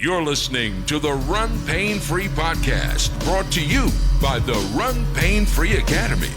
You're listening to the Run Pain Free podcast, brought to you by the Run Pain Free Academy,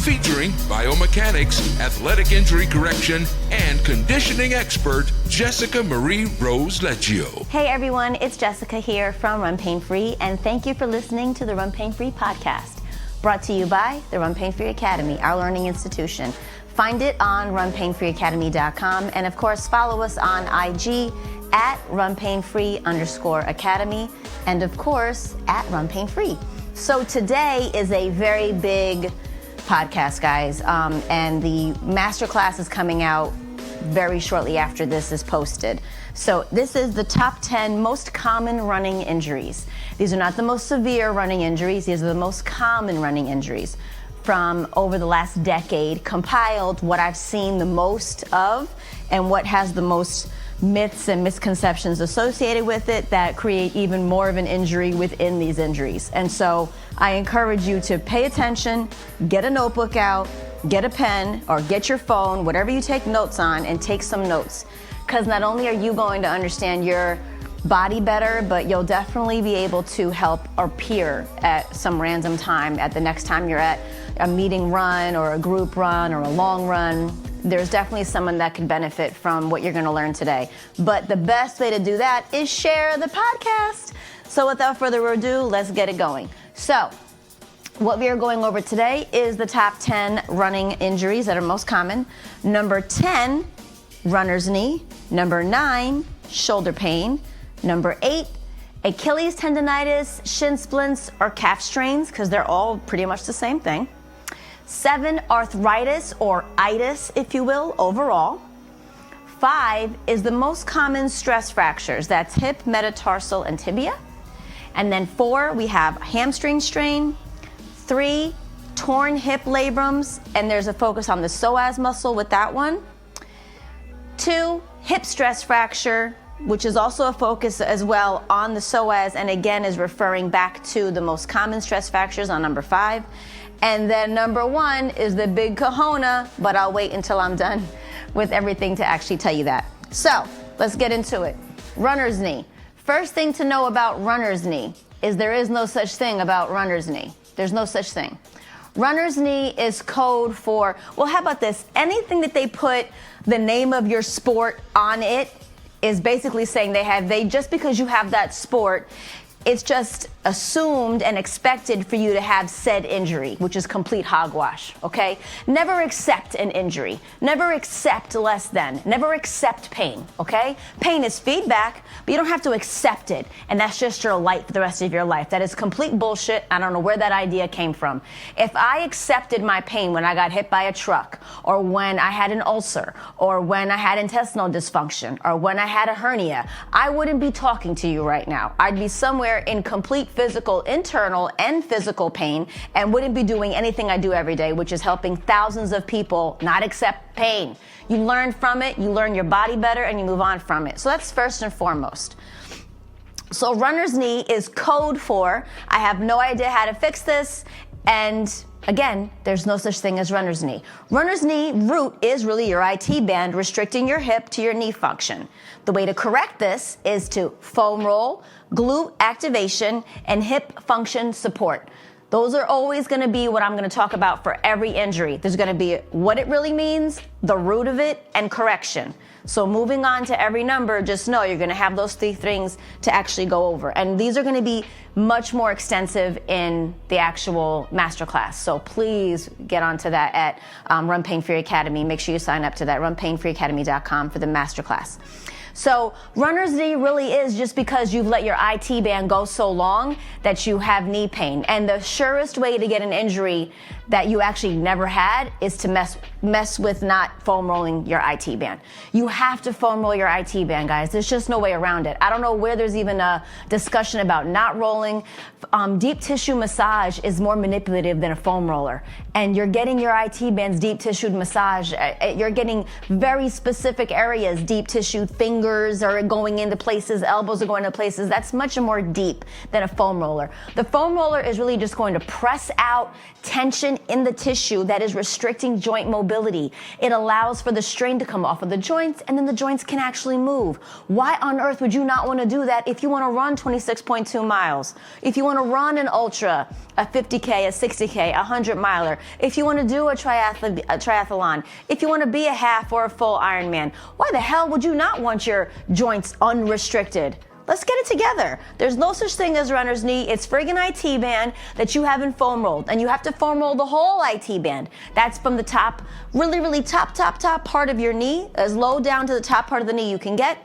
featuring biomechanics, athletic injury correction, and conditioning expert Jessica Marie Rose Lecchio. Hey everyone, it's Jessica here from Run Pain Free, and thank you for listening to the Run Pain Free podcast, brought to you by the Run Pain Free Academy, our learning institution. Find it on runpainfreeacademy.com, and of course follow us on IG at runpainfree_academy, and of course at runpainfree. So today is a very big podcast, guys, and the masterclass is coming out very shortly after this is posted. So this is the top 10 most common running injuries. These are not the most severe running injuries. These are the most common running injuries from over the last decade, compiled what I've seen the most of and what has the most myths and misconceptions associated with it that create even more of an injury within these injuries. And so I encourage you to pay attention, get a notebook out, get a pen, or get your phone, whatever you take notes on, and take some notes. Because not only are you going to understand your body better, but you'll definitely be able to help or peer at some random time at the next time you're at a meeting run or a group run or a long run. There's definitely someone that can benefit from what you're going to learn today. But the best way to do that is share the podcast. So without further ado, let's get it going. So what we are going over today is the top 10 running injuries that are most common. Number 10, runner's knee. Number 9, shoulder pain. Number 8, Achilles tendonitis, shin splints, or calf strains, because they're all pretty much the same thing. 7, arthritis or itis, if you will, overall. 5 is the most common stress fractures. That's hip, metatarsal, and tibia. And then 4, we have hamstring strain. 3, torn hip labrums, and there's a focus on the psoas muscle with that one. 2, hip stress fracture, which is also a focus as well on the psoas, and again is referring back to the most common stress fractures on number 5. And then number 1 is the big kahuna, but I'll wait until I'm done with everything to actually tell you that. So let's get into it. Runner's knee. First thing to know about runner's knee is there is no such thing about runner's knee. There's no such thing. Runner's knee is code for, well, how about this? Anything that they put the name of your sport on it is basically saying just because you have that sport, it's just assumed and expected for you to have said injury, which is complete hogwash, okay? Never accept an injury. Never accept less than. Never accept pain, okay? Pain is feedback, but you don't have to accept it, and that's just your life for the rest of your life. That is complete bullshit. I don't know where that idea came from. If I accepted my pain when I got hit by a truck, or when I had an ulcer, or when I had intestinal dysfunction, or when I had a hernia, I wouldn't be talking to you right now. I'd be somewhere in complete physical, internal, and physical pain, and wouldn't be doing anything I do every day, which is helping thousands of people not accept pain. You learn from it, you learn your body better, and you move on from it. So that's first and foremost. So runner's knee is code for, I have no idea how to fix this, and again, there's no such thing as runner's knee. Runner's knee root is really your IT band restricting your hip to your knee function. The way to correct this is to foam roll, glute activation, and hip function support. Those are always going to be what I'm going to talk about for every injury. There's going to be what it really means, the root of it, and correction. So moving on to every number, just know you're going to have those 3 things to actually go over. And these are going to be much more extensive in the actual masterclass. So please get onto that at Run Pain Free Academy. Make sure you sign up to that, runpainfreeacademy.com, for the masterclass. So runner's knee really is just because you've let your IT band go so long that you have knee pain. And the surest way to get an injury that you actually never had is to mess with not foam rolling your IT band. You have to foam roll your IT band, guys. There's just no way around it. I don't know where there's even a discussion about not rolling. Deep tissue massage is more manipulative than a foam roller. And you're getting your IT band's deep tissue massage. You're getting very specific areas, deep tissue, fingers, fingers are going into places, elbows are going into places. That's much more deep than a foam roller. The foam roller is really just going to press out tension in the tissue that is restricting joint mobility. It allows for the strain to come off of the joints, and then the joints can actually move. Why on earth would you not want to do that if you want to run 26.2 miles? If you want to run an ultra, a 50K, a 60K, a 100-miler, if you want to do a triathlon, if you want to be a half or a full Ironman, why the hell would you not want your joints unrestricted? Let's get it together. There's no such thing as runner's knee. It's friggin' IT band that you haven't foam rolled. And you have to foam roll the whole IT band. That's from the top, really top part of your knee, as low down to the top part of the knee you can get,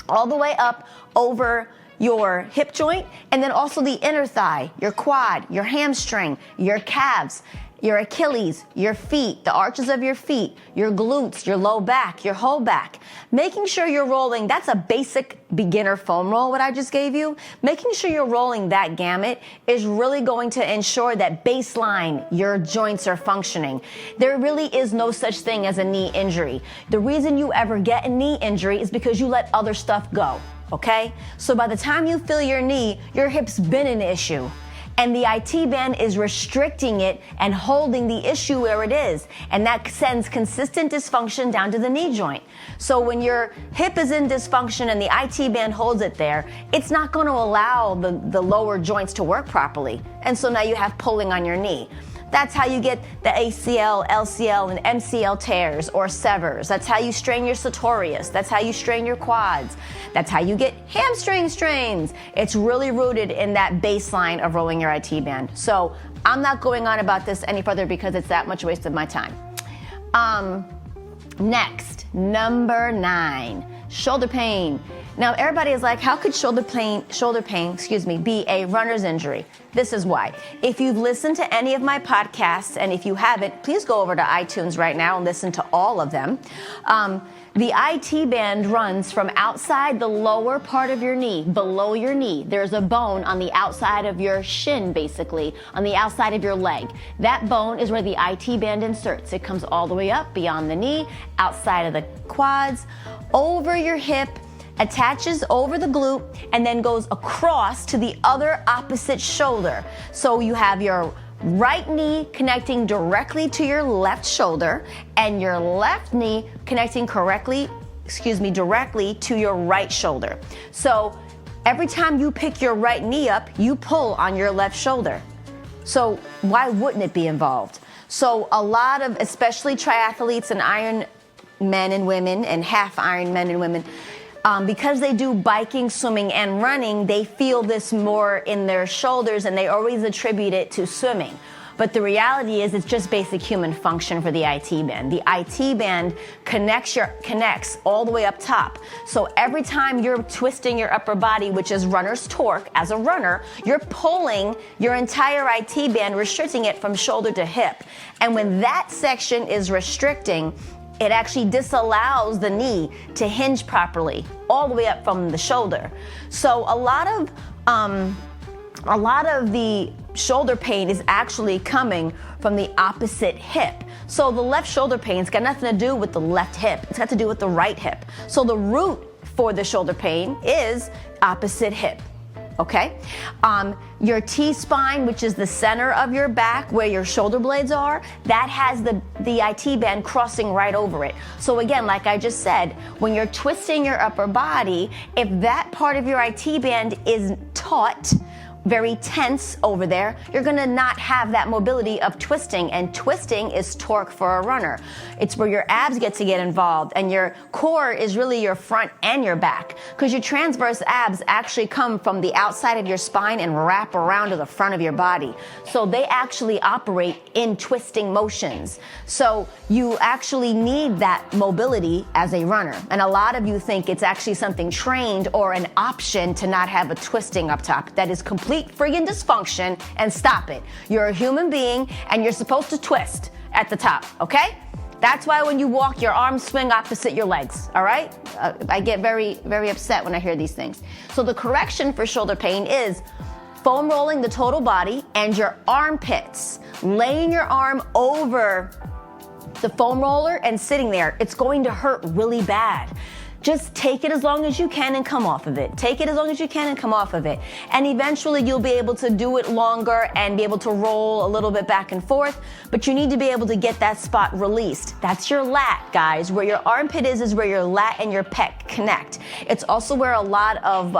all the way up over your hip joint, and then also the inner thigh, your quad, your hamstring, your calves, your Achilles, your feet, the arches of your feet, your glutes, your low back, your whole back. Making sure you're rolling, that's a basic beginner foam roll, what I just gave you. Making sure you're rolling that gamut is really going to ensure that baseline, your joints are functioning. There really is no such thing as a knee injury. The reason you ever get a knee injury is because you let other stuff go, okay? So by the time you feel your knee, your hip's been an issue. And the IT band is restricting it and holding the issue where it is. And that sends consistent dysfunction down to the knee joint. So when your hip is in dysfunction and the IT band holds it there, it's not going to allow the lower joints to work properly. And so now you have pulling on your knee. That's how you get the ACL, LCL, and MCL tears or severs. That's how you strain your sartorius. That's how you strain your quads. That's how you get hamstring strains. It's really rooted in that baseline of rolling your IT band. So I'm not going on about this any further because it's that much waste of my time. Next, number 9, shoulder pain. Now everybody is like, how could shoulder pain, be a runner's injury? This is why. If you've listened to any of my podcasts, and if you haven't, please go over to iTunes right now and listen to all of them. The IT band runs from outside the lower part of your knee, below your knee. There's a bone on the outside of your shin, basically, on the outside of your leg. That bone is where the IT band inserts. It comes all the way up beyond the knee, outside of the quads, over your hip, attaches over the glute, and then goes across to the other opposite shoulder. So you have your right knee connecting directly to your left shoulder, and your left knee connecting directly to your right shoulder. So every time you pick your right knee up, you pull on your left shoulder. So why wouldn't it be involved? So a lot of, especially triathletes and Iron men and women and half Iron men and women, because they do biking, swimming, and running, they feel this more in their shoulders, and they always attribute it to swimming. But the reality is it's just basic human function for the IT band. The IT band connects all the way up top. So every time you're twisting your upper body, which is runner's torque, as a runner, you're pulling your entire IT band, restricting it from shoulder to hip. And when that section is restricting, it actually disallows the knee to hinge properly all the way up from the shoulder. So a lot of the shoulder pain is actually coming from the opposite hip. So the left shoulder pain's got nothing to do with the left hip. It's got to do with the right hip. So the root for the shoulder pain is opposite hip. Okay? Your T-spine, which is the center of your back where your shoulder blades are, that has the IT band crossing right over it. So again, like I just said, when you're twisting your upper body, if that part of your IT band is taut, very tense over there, you're gonna not have that mobility of twisting, and twisting is torque for a runner. It's where your abs get to get involved, and your core is really your front and your back, because your transverse abs actually come from the outside of your spine and wrap around to the front of your body. So they actually operate in twisting motions. So you actually need that mobility as a runner. And a lot of you think it's actually something trained or an option to not have a twisting up top. That is complete friggin' dysfunction, and stop it. You're a human being and you're supposed to twist at the top, okay? That's why when you walk, your arms swing opposite your legs, all right? I get very, very upset when I hear these things. So the correction for shoulder pain is foam rolling the total body and your armpits, laying your arm over the foam roller and sitting there. It's going to hurt really bad. Just take it as long as you can and come off of it. Take it as long as you can and come off of it. And eventually you'll be able to do it longer and be able to roll a little bit back and forth, but you need to be able to get that spot released. That's your lat, guys. Where your armpit is where your lat and your pec connect. It's also where a lot of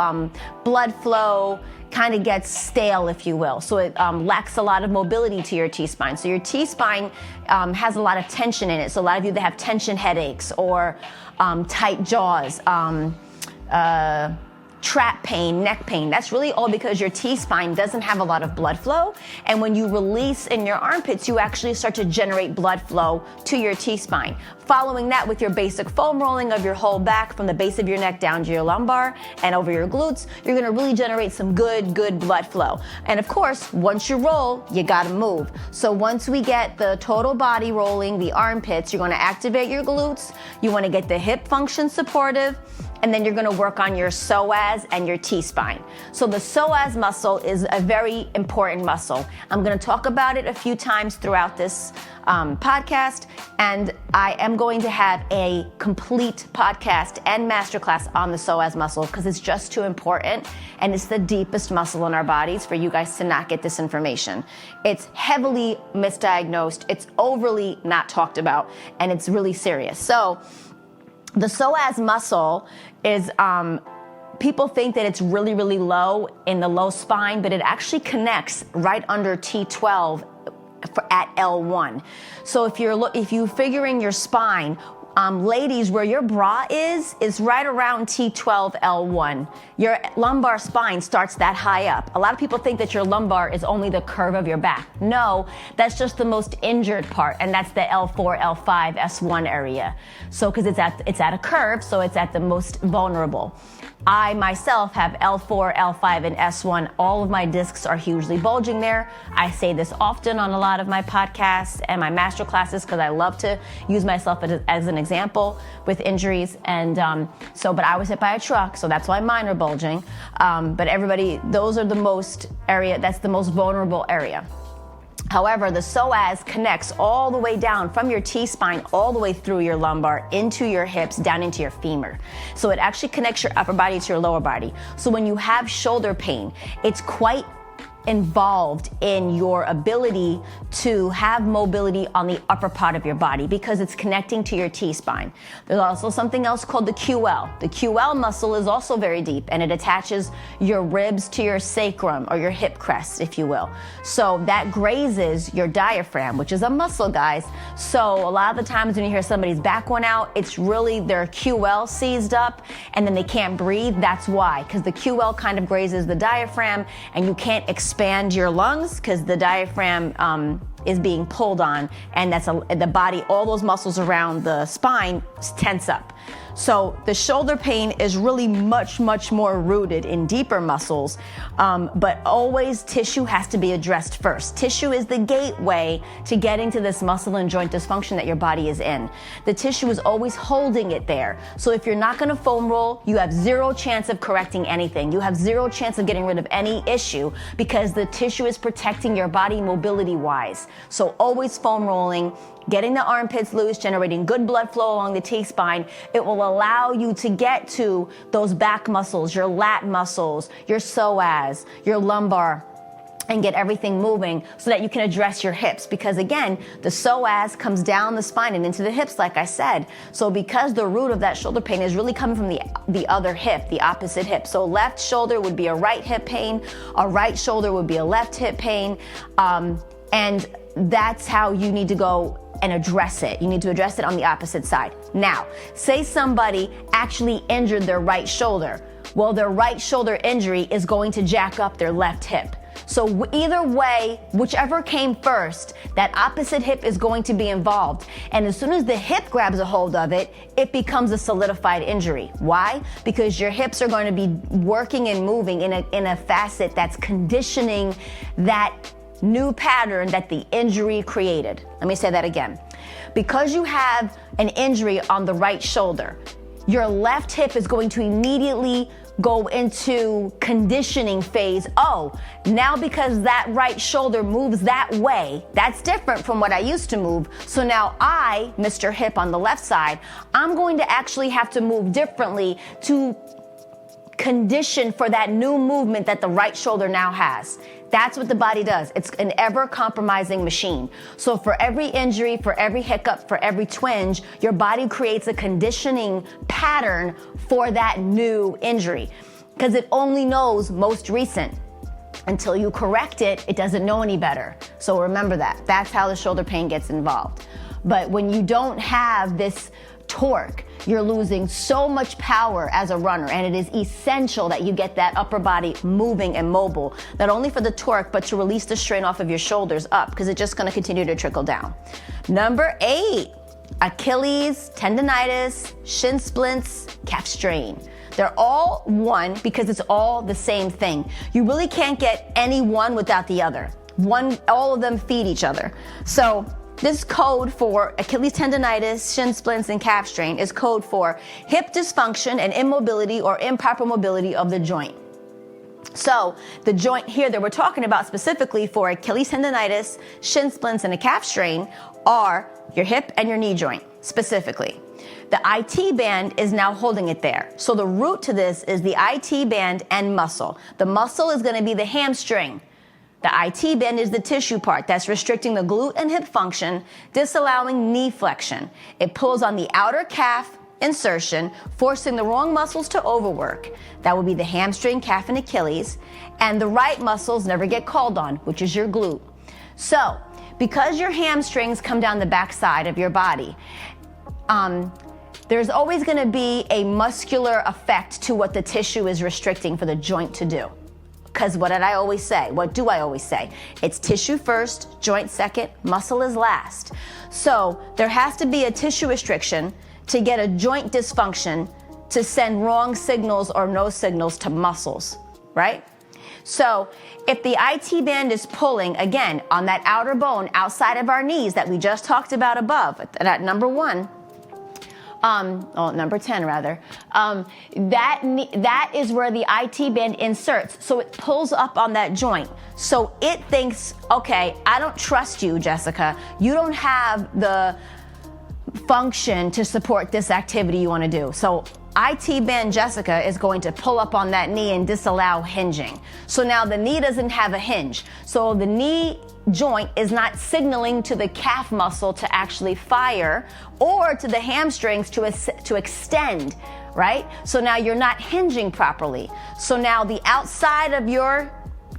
blood flow kind of gets stale, if you will. So it lacks a lot of mobility to your T-spine. So your T-spine has a lot of tension in it. So a lot of you that have tension headaches or tight jaws, trap pain, neck pain, that's really all because your T-spine doesn't have a lot of blood flow. And when you release in your armpits, you actually start to generate blood flow to your T-spine. Following that with your basic foam rolling of your whole back from the base of your neck down to your lumbar and over your glutes, you're gonna really generate some good blood flow. And of course, once you roll, you gotta move. So once we get the total body rolling, the armpits, you're gonna activate your glutes, you wanna get the hip function supportive, and then you're gonna work on your psoas and your T-spine. So the psoas muscle is a very important muscle. I'm gonna talk about it a few times throughout this podcast, and I am going to have a complete podcast and masterclass on the psoas muscle because it's just too important, and it's the deepest muscle in our bodies for you guys to not get this information. It's heavily misdiagnosed, it's overly not talked about, and it's really serious. So the psoas muscle is, people think that it's really low in the low spine, but it actually connects right under T12 at L1. So if you figuring your spine, ladies, where your bra is right around T12 L1. Your lumbar spine starts that high up. A lot of people think that your lumbar is only the curve of your back. No, that's just the most injured part, and that's the L4, L5, S1 area. So, because it's at a curve, so it's at the most vulnerable. I myself have L4, L5, and S1. All of my discs are hugely bulging there. I say this often on a lot of my podcasts and my master classes because I love to use myself as an example with injuries. And but I was hit by a truck, so that's why mine are bulging. But everybody, those are the most area, that's the most vulnerable area. However, the psoas connects all the way down from your T-spine all the way through your lumbar into your hips, down into your femur. So it actually connects your upper body to your lower body. So when you have shoulder pain, it's quite involved in your ability to have mobility on the upper part of your body because it's connecting to your T-spine. There's also something else called the QL. The QL muscle is also very deep, and it attaches your ribs to your sacrum or your hip crest, if you will. So that grazes your diaphragm, which is a muscle, guys. So a lot of the times when you hear somebody's back one out, it's really their QL seized up and then they can't breathe. That's why, because the QL kind of grazes the diaphragm and you can't expand your lungs because the diaphragm is being pulled on, and that's the body, all those muscles around the spine tense up. So the shoulder pain is really much more rooted in deeper muscles, but always tissue has to be addressed first. Tissue is the gateway to getting to this muscle and joint dysfunction that your body is in. The tissue is always holding it there. So if you're not gonna foam roll, you have zero chance of correcting anything. You have zero chance of getting rid of any issue because the tissue is protecting your body mobility-wise. So always foam rolling, getting the armpits loose, generating good blood flow along the T-spine. It will allow you to get to those back muscles, your lat muscles, your psoas, your lumbar, and get everything moving so that you can address your hips. Because again, the psoas comes down the spine and into the hips, like I said. So because the root of that shoulder pain is really coming from the other hip, the opposite hip. So left shoulder would be a right hip pain, a right shoulder would be a left hip pain, and that's how you need to go and address it. You need to address it on the opposite side. Now, say somebody actually injured their right shoulder. Well, their right shoulder injury is going to jack up their left hip. So either way, whichever came first, that opposite hip is going to be involved. And as soon as the hip grabs a hold of it, it becomes a solidified injury. Why? Because your hips are going to be working and moving in a facet that's conditioning that new pattern that the injury created. Let me say that again. Because you have an injury on the right shoulder, your left hip is going to immediately go into conditioning phase. Oh, now because that right shoulder moves that way, that's different from what I used to move. So now I, Mr. Hip on the left side, I'm going to actually have to move differently to condition for that new movement that the right shoulder now has. That's what the body does. It's an ever-compromising machine. So for every injury, for every hiccup, for every twinge, your body creates a conditioning pattern for that new injury because it only knows most recent. Until you correct it, it doesn't know any better. So remember that. That's how the shoulder pain gets involved. But when you don't have this torque, you're losing so much power as a runner, and it is essential that you get that upper body moving and mobile, not only for the torque, but to release the strain off of your shoulders up, because it's just going to continue to trickle down. Number 8, Achilles, tendonitis, shin splints, calf strain. They're all one because it's all the same thing. You really can't get any one without the other. All of them feed each other. So this code for Achilles tendonitis, shin splints, and calf strain is code for hip dysfunction and immobility or improper mobility of the joint. So the joint here that we're talking about specifically for Achilles tendonitis, shin splints, and a calf strain are your hip and your knee joint specifically. The IT band is now holding it there. So the root to this is the IT band and muscle. The muscle is going to be the hamstring. The IT band is the tissue part that's restricting the glute and hip function, disallowing knee flexion. It pulls on the outer calf insertion, forcing the wrong muscles to overwork. That would be the hamstring, calf, and Achilles. And the right muscles never get called on, which is your glute. So, because your hamstrings come down the backside of your body, there's always going to be a muscular effect to what the tissue is restricting for the joint to do. Because what did I always say? What do I always say? It's tissue first, joint second, muscle is last. So there has to be a tissue restriction to get a joint dysfunction to send wrong signals or no signals to muscles, right? So if the IT band is pulling, again, on that outer bone outside of our knees that we just talked about above, at number 1, number 10 rather, that is where the IT band inserts. So it pulls up on that joint. So it thinks, okay, I don't trust you, Jessica. You don't have the function to support this activity you want to do. So IT band Jessica is going to pull up on that knee and disallow hinging. So now the knee doesn't have a hinge. So the knee joint is not signaling to the calf muscle to actually fire or to the hamstrings to extend, right? So now you're not hinging properly. So now the outside of your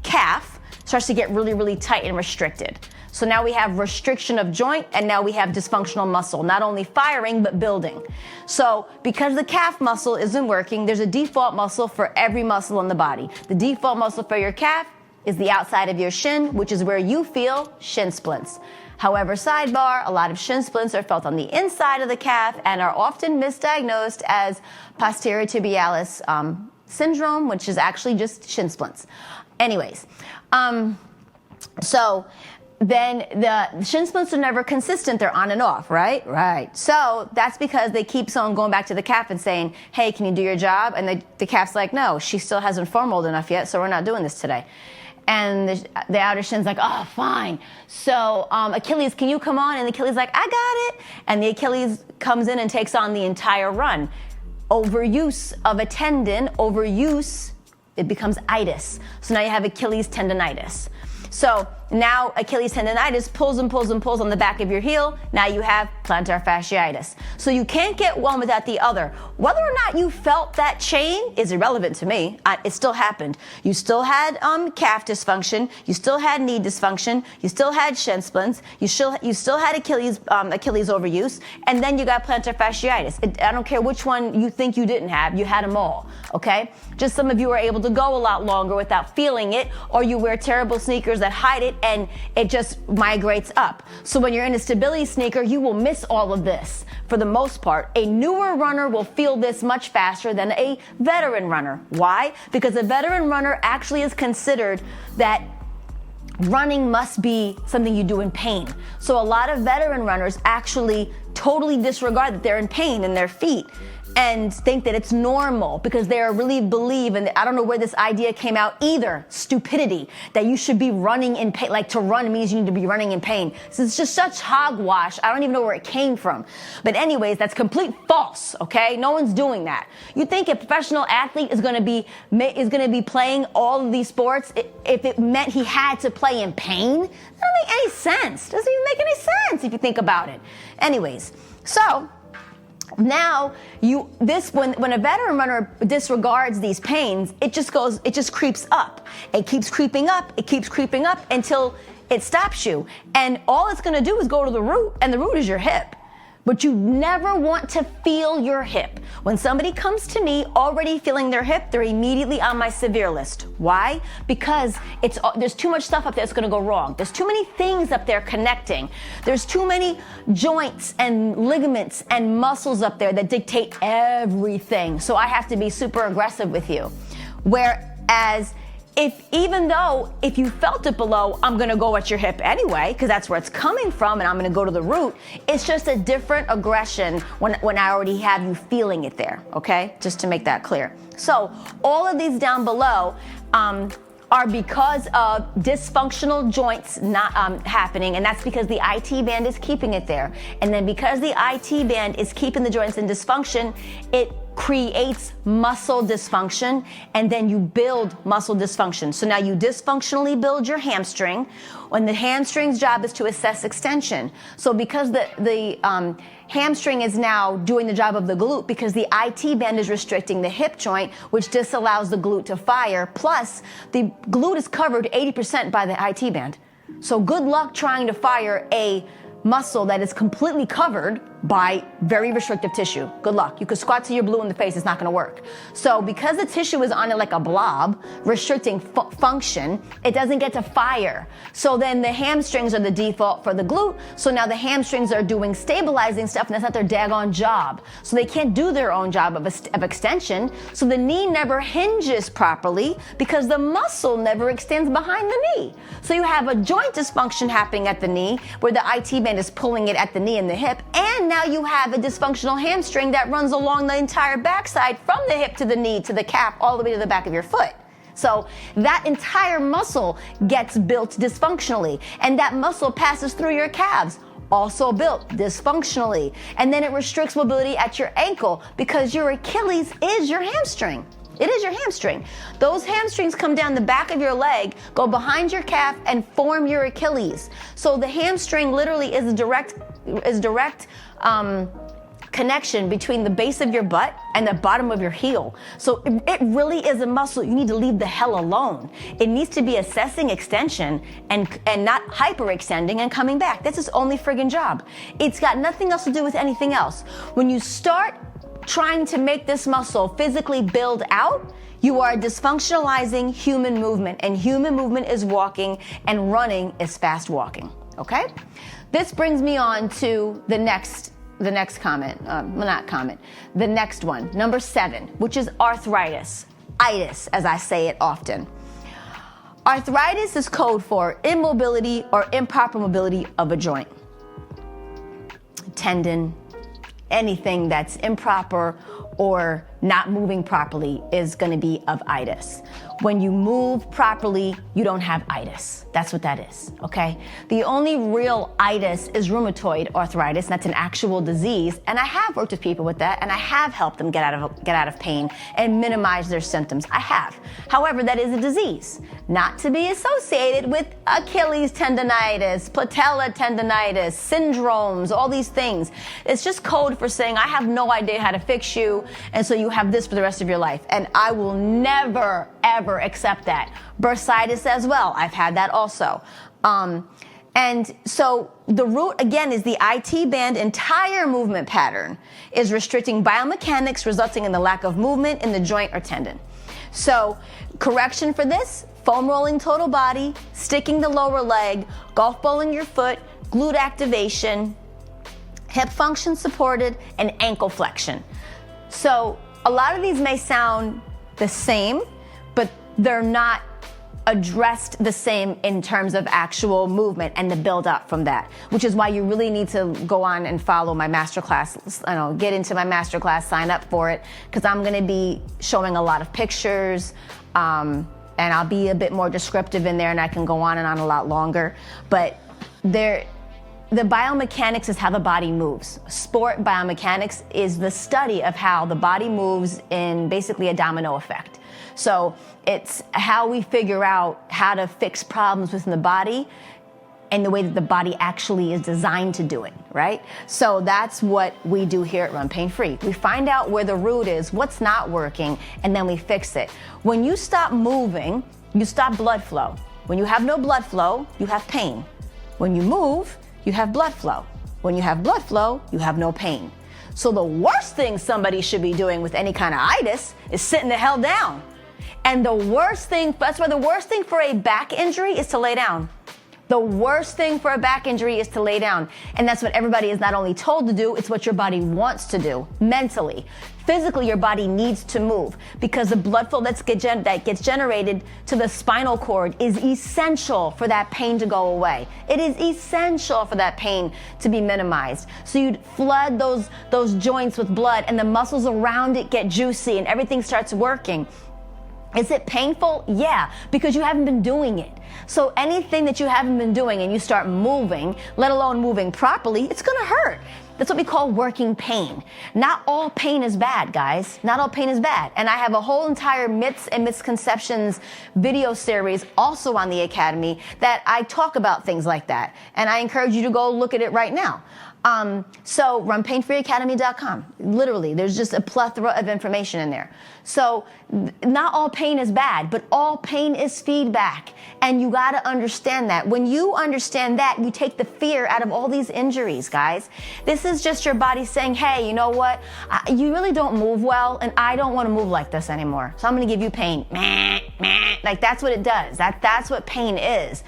calf starts to get really, really tight and restricted. So now we have restriction of joint, and now we have dysfunctional muscle, not only firing, but building. So because the calf muscle isn't working, there's a default muscle for every muscle in the body. The default muscle for your calf is the outside of your shin, which is where you feel shin splints. However, sidebar, a lot of shin splints are felt on the inside of the calf and are often misdiagnosed as posterior tibialis syndrome, which is actually just shin splints. Anyways, so then the shin splints are never consistent. They're on and off, right? Right. So that's because they keep on going back to the calf and saying, hey, can you do your job? And the calf's like, no, she still hasn't formed enough yet, so we're not doing this today. And the outer shin's like, oh, fine. So Achilles, can you come on? And the Achilles like, I got it. And the Achilles comes in and takes on the entire run. Overuse of a tendon, overuse, it becomes itis. So now you have Achilles tendonitis. So now Achilles tendonitis pulls and pulls and pulls on the back of your heel. Now you have plantar fasciitis. So you can't get one without the other. Whether or not you felt that chain is irrelevant to me. It still happened. You still had calf dysfunction. You still had knee dysfunction. You still had shin splints. You still had Achilles overuse. And then you got plantar fasciitis. I don't care which one you think you didn't have. You had them all. Okay? Just some of you are able to go a lot longer without feeling it, or you wear terrible sneakers that hide it and it just migrates up. So when you're in a stability sneaker, you will miss all of this for the most part. A newer runner will feel this much faster than a veteran runner. Why? Because a veteran runner actually is considered that running must be something you do in pain. So a lot of veteran runners actually totally disregard that they're in pain in their feet. and think that it's normal because they really believe, and I don't know where this idea came out either, stupidity, that you should be running in pain. Like, to run means you need to be running in pain. So it's just such hogwash. I don't even know where it came from. But anyways, that's complete false, okay? No one's doing that. You think a professional athlete is going to be playing all of these sports if it meant he had to play in pain? That doesn't make any sense. Doesn't even make any sense if you think about it. Anyways, so now when a veteran runner disregards these pains, it just creeps up. It keeps creeping up until it stops you. And all it's gonna do is go to the root, and the root is your hip. But you never want to feel your hip. When somebody comes to me already feeling their hip, they're immediately on my severe list. Why? Because there's too much stuff up there that's gonna go wrong. There's too many things up there connecting. There's too many joints and ligaments and muscles up there that dictate everything. So I have to be super aggressive with you. Whereas if you felt it below, I'm gonna go at your hip anyway, because that's where it's coming from, and I'm gonna go to the root. It's just a different aggression when I already have you feeling it there, okay? Just to make that clear. So all of these down below are because of dysfunctional joints not happening, and that's because the IT band is keeping it there. And then because the IT band is keeping the joints in dysfunction, it creates muscle dysfunction, and then you build muscle dysfunction. So now you dysfunctionally build your hamstring, when the hamstring's job is to assess extension. So because the hamstring is now doing the job of the glute, because the IT band is restricting the hip joint, which disallows the glute to fire, plus the glute is covered 80% by the IT band. So good luck trying to fire a muscle that is completely covered by very restrictive tissue. Good luck. You could squat till you're blue in the face, it's not gonna work. So because the tissue is on it like a blob, restricting function, it doesn't get to fire. So then the hamstrings are the default for the glute, so now the hamstrings are doing stabilizing stuff, and that's not their daggone job. So they can't do their own job of extension, so the knee never hinges properly because the muscle never extends behind the knee. So you have a joint dysfunction happening at the knee, where the IT band is pulling it at the knee and the hip, and now you have a dysfunctional hamstring that runs along the entire backside from the hip to the knee to the calf all the way to the back of your foot. So that entire muscle gets built dysfunctionally, and that muscle passes through your calves, also built dysfunctionally, and then it restricts mobility at your ankle because your Achilles is your hamstring. It is your hamstring. Those hamstrings come down the back of your leg, go behind your calf, and form your Achilles. So the hamstring literally is direct connection between the base of your butt and the bottom of your heel. So it really is a muscle you need to leave the hell alone. It needs to be assessing extension and not hyperextending and coming back. That's its only friggin' job. It's got nothing else to do with anything else. When you start trying to make this muscle physically build out, you are dysfunctionalizing human movement, and human movement is walking, and running is fast walking. Okay? This brings me on to the next comment. The next one, number 7, which is arthritis. Itis, as I say it often. Arthritis is code for immobility or improper mobility of a joint, tendon, anything that's improper or not moving properly is going to be of itis. When you move properly, you don't have itis. That's what that is, okay? The only real itis is rheumatoid arthritis, and that's an actual disease, and I have worked with people with that, and I have helped them get out of pain and minimize their symptoms. I have. However, that is a disease, not to be associated with Achilles tendonitis, patella tendonitis, syndromes, all these things. It's just code for saying, I have no idea how to fix you, and so you have this for the rest of your life, and I will never, ever accept that. Bursitis as well. I've had that also. And so the root, again, is the IT band entire movement pattern is restricting biomechanics, resulting in the lack of movement in the joint or tendon. So correction for this, foam rolling total body, sticking the lower leg, golf balling your foot, glute activation, hip function supported, and ankle flexion. So a lot of these may sound the same, but they're not addressed the same in terms of actual movement and the build up from that, which is why you really need to go on and follow my masterclass, get into my masterclass, sign up for it, because I'm going to be showing a lot of pictures, and I'll be a bit more descriptive in there, and I can go on and on a lot longer. But the biomechanics is how the body moves. Sport biomechanics is the study of how the body moves in basically a domino effect. So it's how we figure out how to fix problems within the body and the way that the body actually is designed to do it, right? So that's what we do here at Run Pain Free. We find out where the root is, what's not working, and then we fix it. When you stop moving, you stop blood flow. When you have no blood flow, you have pain. When you move, you have blood flow. When you have blood flow, you have no pain. So the worst thing somebody should be doing with any kind of itis is sitting the hell down. And that's why the worst thing for a back injury is to lay down. The worst thing for a back injury is to lay down. And that's what everybody is not only told to do, it's what your body wants to do mentally. Physically, your body needs to move because the blood flow that gets generated to the spinal cord is essential for that pain to go away. It is essential for that pain to be minimized. So you flood those joints with blood and the muscles around it get juicy and everything starts working. Is it painful? Yeah, because you haven't been doing it. So anything that you haven't been doing and you start moving, let alone moving properly, it's gonna hurt. That's what we call working pain. Not all pain is bad, guys. Not all pain is bad. And I have a whole entire myths and misconceptions video series also on the Academy that I talk about things like that. And I encourage you to go look at it right now. So runpainfreeacademy.com. Literally, there's just a plethora of information in there. So not all pain is bad, but all pain is feedback. And you got to understand that. When you understand that, you take the fear out of all these injuries, guys. This is just your body saying, hey, you know what? You really don't move well, and I don't want to move like this anymore. So I'm going to give you pain. Like, that's what it does. That's what pain is.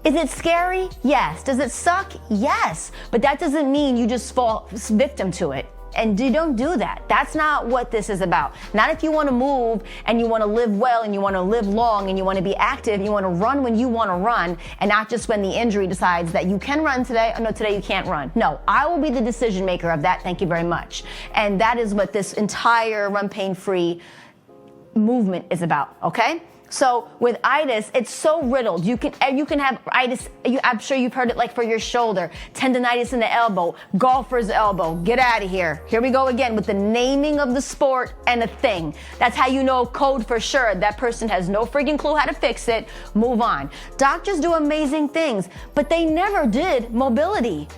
Is it scary? Yes. Does it suck? Yes. But that doesn't mean you just fall victim to it. And you don't do that. That's not what this is about. Not if you want to move and you want to live well and you want to live long and you want to be active, you want to run when you want to run and not just when the injury decides that you can run today. Oh no, today you can't run. No, I will be the decision maker of that. Thank you very much. And that is what this entire Run Pain Free movement is about, okay? So with itis, it's so riddled. You can have itis. I'm sure you've heard it, like for your shoulder, tendonitis in the elbow, golfer's elbow. Get out of here. Here we go again with the naming of the sport and a thing. That's how you know code for sure. That person has no freaking clue how to fix it. Move on. Doctors do amazing things, but they never did mobility.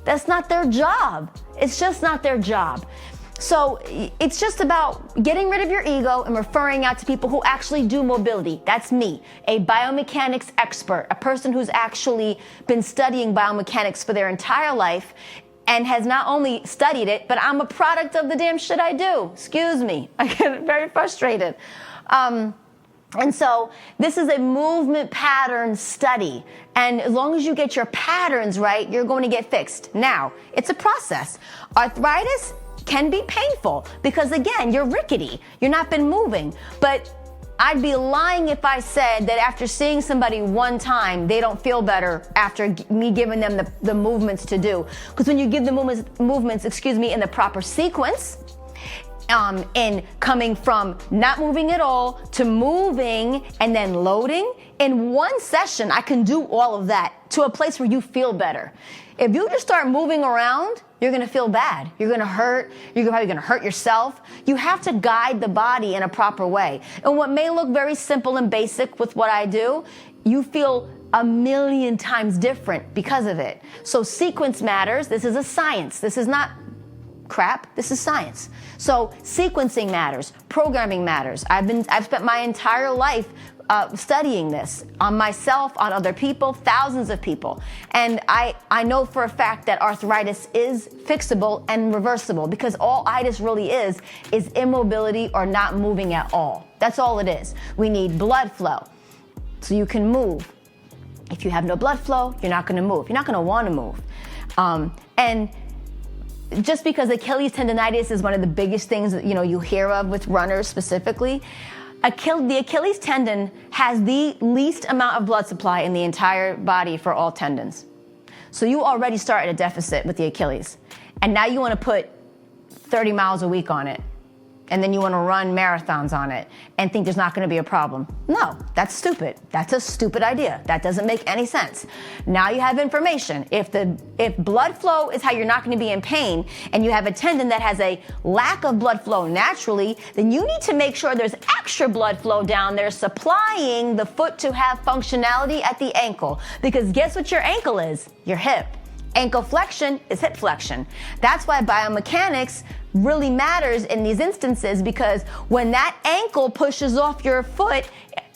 That's not their job. It's just not their job. So it's just about getting rid of your ego and referring out to people who actually do mobility. That's me, a biomechanics expert, a person who's actually been studying biomechanics for their entire life and has not only studied it, but I'm a product of the damn shit I do. Excuse me. I get very frustrated. And so this is a movement pattern study. And as long as you get your patterns right, you're going to get fixed. Now, it's a process. Arthritis can be painful because, again, you're rickety. You've not been moving. But I'd be lying if I said that after seeing somebody one time, they don't feel better after me giving them the movements to do. Because when you give the movements, in the proper sequence, in coming from not moving at all to moving and then loading, in one session, I can do all of that to a place where you feel better. If you just start moving around, you're going to feel bad. You're going to hurt. You're probably going to hurt yourself. You have to guide the body in a proper way. And what may look very simple and basic with what I do, you feel a million times different because of it. So sequence matters. This is a science. This is not crap. This is science. So sequencing matters. Programming matters. I've spent my entire life studying this on myself, on other people, thousands of people. And I know for a fact that arthritis is fixable and reversible because all itis really is immobility or not moving at all. That's all it is. We need blood flow so you can move. If you have no blood flow, you're not going to move. You're not going to want to move. And just because Achilles tendonitis is one of the biggest things that you hear of with runners specifically, the Achilles tendon has the least amount of blood supply in the entire body for all tendons. So you already start at a deficit with the Achilles. And now you want to put 30 miles a week on it. And then you want to run marathons on it and think there's not going to be a problem. No, that's stupid. That's a stupid idea. That doesn't make any sense. Now you have information. If blood flow is how you're not going to be in pain, and you have a tendon that has a lack of blood flow naturally, then you need to make sure there's extra blood flow down there supplying the foot to have functionality at the ankle. Because guess what your ankle is? Your hip. Ankle flexion is hip flexion. That's why biomechanics really matters in these instances, because when that ankle pushes off your foot,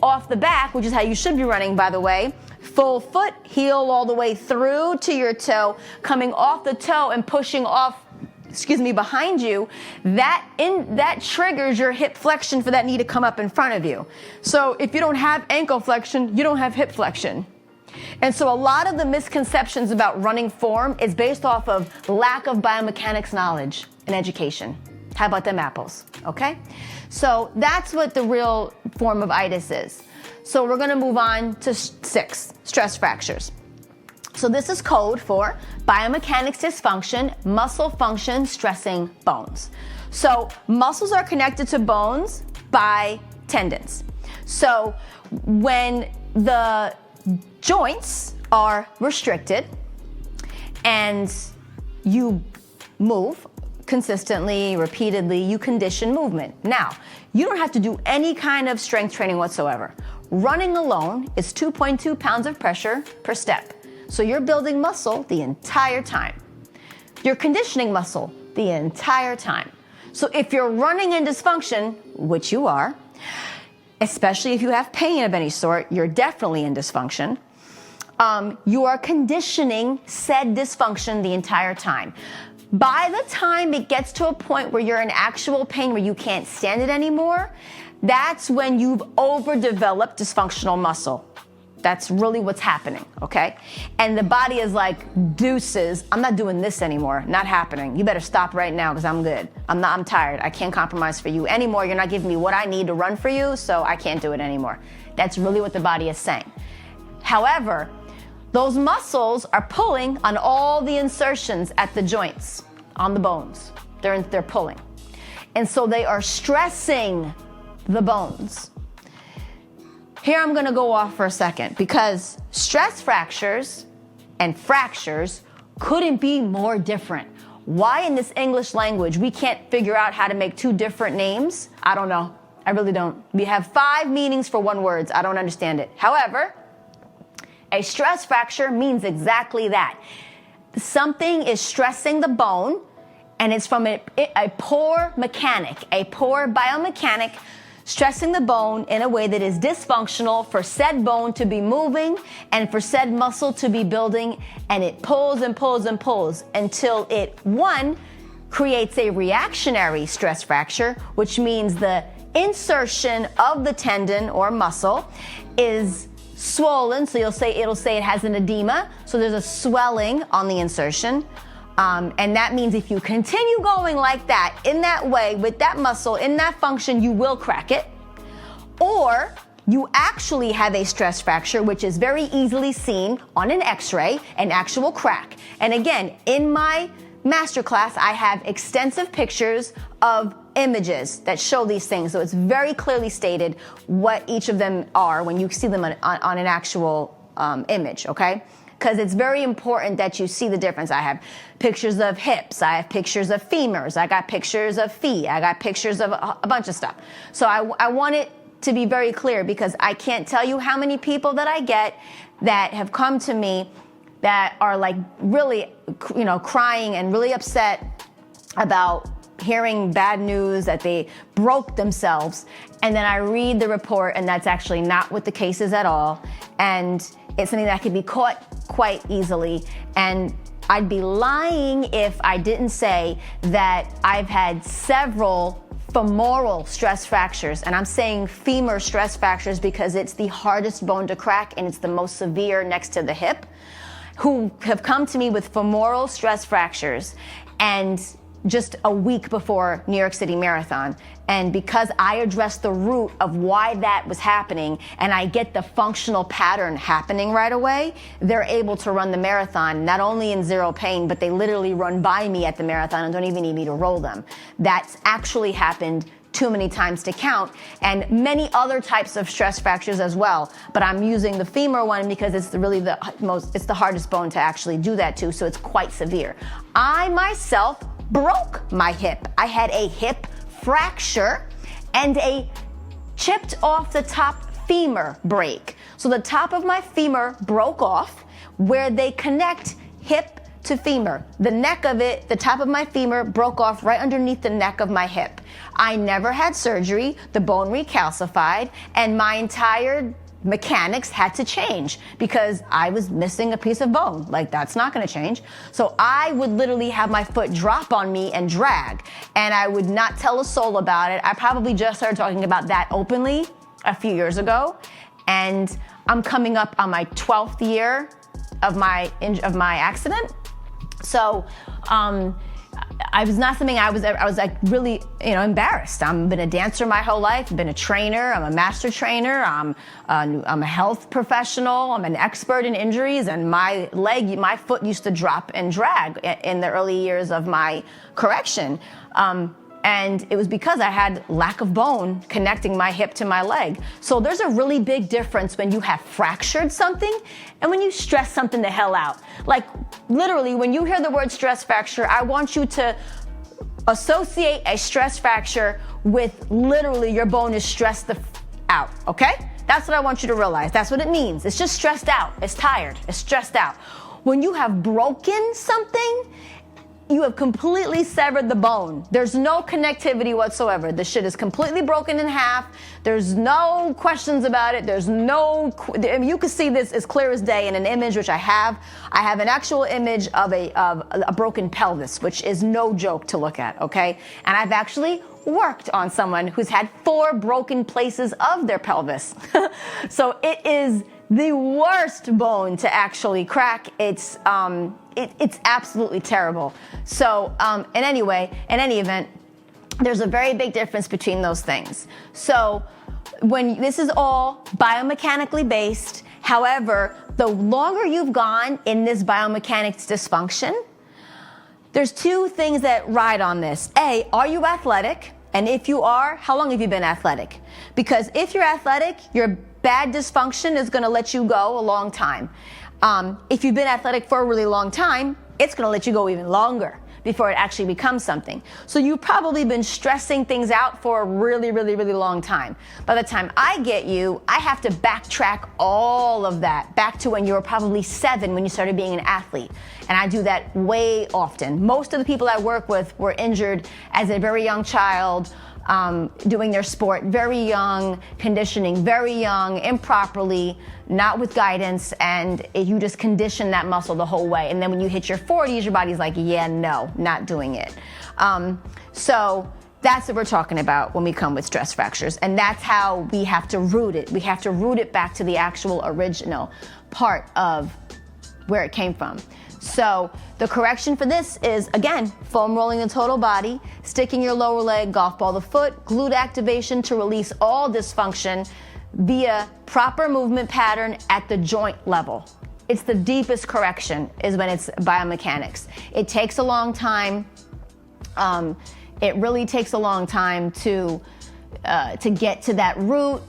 off the back, which is how you should be running, by the way, full foot, heel all the way through to your toe, coming off the toe and pushing off, behind you, that triggers your hip flexion for that knee to come up in front of you. So if you don't have ankle flexion, you don't have hip flexion. And so a lot of the misconceptions about running form is based off of lack of biomechanics knowledge and education. How about them apples? Okay? So that's what the real form of itis is. So we're going to move on to 6, stress fractures. So this is code for biomechanics dysfunction, muscle function stressing bones. So muscles are connected to bones by tendons. So when the joints are restricted and you move consistently, repeatedly, you condition movement. Now, you don't have to do any kind of strength training whatsoever. Running alone is 2.2 pounds of pressure per step. So you're building muscle the entire time. You're conditioning muscle the entire time. So if you're running in dysfunction, which you are, especially if you have pain of any sort, you're definitely in dysfunction. You are conditioning said dysfunction the entire time. By the time it gets to a point where you're in actual pain, where you can't stand it anymore, that's when you've overdeveloped dysfunctional muscle. That's really what's happening, okay? And the body is like, deuces, I'm not doing this anymore, not happening. You better stop right now because I'm good. I'm tired. I can't compromise for you anymore. You're not giving me what I need to run for you, so I can't do it anymore. That's really what the body is saying. However, those muscles are pulling on all the insertions at the joints, on the bones. They're pulling. And so they are stressing the bones. Here I'm going to go off for a second, because stress fractures and fractures couldn't be more different. Why in this English language we can't figure out how to make 2 different names? I don't know. I really don't. We have 5 meanings for one word. I don't understand it. However, a stress fracture means exactly that. Something is stressing the bone, and it's from a poor mechanic, a poor biomechanic stressing the bone in a way that is dysfunctional for said bone to be moving and for said muscle to be building, and it pulls and pulls and pulls until it, 1, creates a reactionary stress fracture, which means the insertion of the tendon or muscle is swollen, so it'll say it has an edema, so there's a swelling on the insertion. And that means if you continue going like that, in that way, with that muscle, in that function, you will crack it. Or you actually have a stress fracture, which is very easily seen on an x-ray, an actual crack. And again, in my masterclass, I have extensive pictures of images that show these things. So it's very clearly stated what each of them are when you see them on an actual image, okay? Because it's very important that you see the difference. I have pictures of hips, I have pictures of femurs, I got pictures of feet, I got pictures of a bunch of stuff. So I want it to be very clear, because I can't tell you how many people that I get that have come to me that are like really, crying and really upset about hearing bad news that they broke themselves. And then I read the report, and that's actually not what the case is at all. And it's something that could be caught quite easily. And I'd be lying if I didn't say that I've had several femoral stress fractures. And I'm saying femur stress fractures because it's the hardest bone to crack and it's the most severe next to the hip, who have come to me with femoral stress fractures and just a week before New York City Marathon. And because I addressed the root of why that was happening, and I get the functional pattern happening right away, they're able to run the marathon, not only in zero pain, but they literally run by me at the marathon and don't even need me to roll them. That's actually happened too many times to count, and many other types of stress fractures as well. But I'm using the femur one because it's really it's the hardest bone to actually do that to, so it's quite severe. I myself broke my hip. I had a hip fracture and a chipped off the top femur break. So the top of my femur broke off where they connect hip to femur. The neck of it, the top of my femur broke off right underneath the neck of my hip. I never had surgery, the bone recalcified, and my entire mechanics had to change because I was missing a piece of bone. Like, that's not gonna change. So I would literally have my foot drop on me and drag, and I would not tell a soul about it. I probably just started talking about that openly a few years ago, and I'm coming up on my 12th year of my accident. So, I was not something I was like really, embarrassed. I've been a dancer my whole life. I've been a trainer. I'm a master trainer. I'm a health professional. I'm an expert in injuries, and my foot used to drop and drag in the early years of my correction. And it was because I had lack of bone connecting my hip to my leg. So there's a really big difference when you have fractured something and when you stress something the hell out. Like, literally, when you hear the word stress fracture, I want you to associate a stress fracture with literally your bone is stressed out, okay? That's what I want you to realize. That's what it means. It's just stressed out. It's tired. It's stressed out. When you have broken something, you have completely severed the bone. There's no connectivity whatsoever. The shit is completely broken in half. There's no questions about it. You can see this as clear as day in an image, which I have. I have an actual image of a broken pelvis, which is no joke to look at, okay? And I've actually worked on someone who's had 4 broken places of their pelvis. So it is the worst bone to actually crack. It's absolutely terrible. So in any event, there's a very big difference between those things. So when this is all biomechanically based, however, the longer you've gone in this biomechanics dysfunction, there's 2 things that ride on this. A, are you athletic? And if you are, how long have you been athletic? Because if you're athletic, your bad dysfunction is gonna let you go a long time. If you've been athletic for a really long time, it's gonna let you go even longer before it actually becomes something. So you've probably been stressing things out for a really, really, really long time. By the time I get you, I have to backtrack all of that back to when you were probably 7 when you started being an athlete. And I do that way often. Most of the people I work with were injured as a very young child, doing their sport very young, conditioning very young, improperly, not with guidance, and you just condition that muscle the whole way. And then when you hit your 40s, your body's like, yeah, no, not doing it. So that's what we're talking about when we come with stress fractures. And that's how we have to root it. We have to root it back to the actual original part of where it came from. So the correction for this is, again, foam rolling the total body, sticking your lower leg, golf ball the foot, glute activation to release all dysfunction via proper movement pattern at the joint level. It's the deepest correction is when it's biomechanics. It takes a long time. It really takes a long time to get to that root.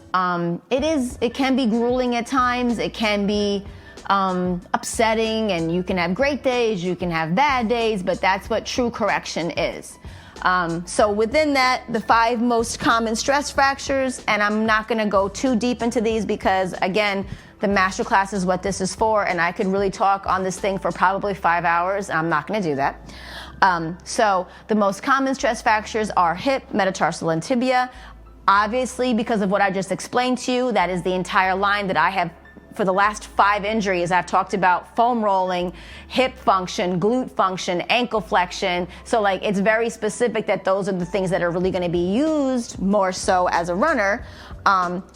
It can be grueling at times. It can be upsetting, and you can have great days, you can have bad days, but that's what true correction is. So within that, the 5 most common stress fractures, and I'm not gonna go too deep into these because, again, the masterclass is what this is for, and I could really talk on this thing for probably 5 hours, and I'm not gonna do that. So the most common stress fractures are hip, metatarsal, and tibia. Obviously, because of what I just explained to you, that is the entire line that I have. For the last 5 injuries, I've talked about foam rolling, hip function, glute function, ankle flexion. So it's very specific that those are the things that are really gonna be used more so as a runner,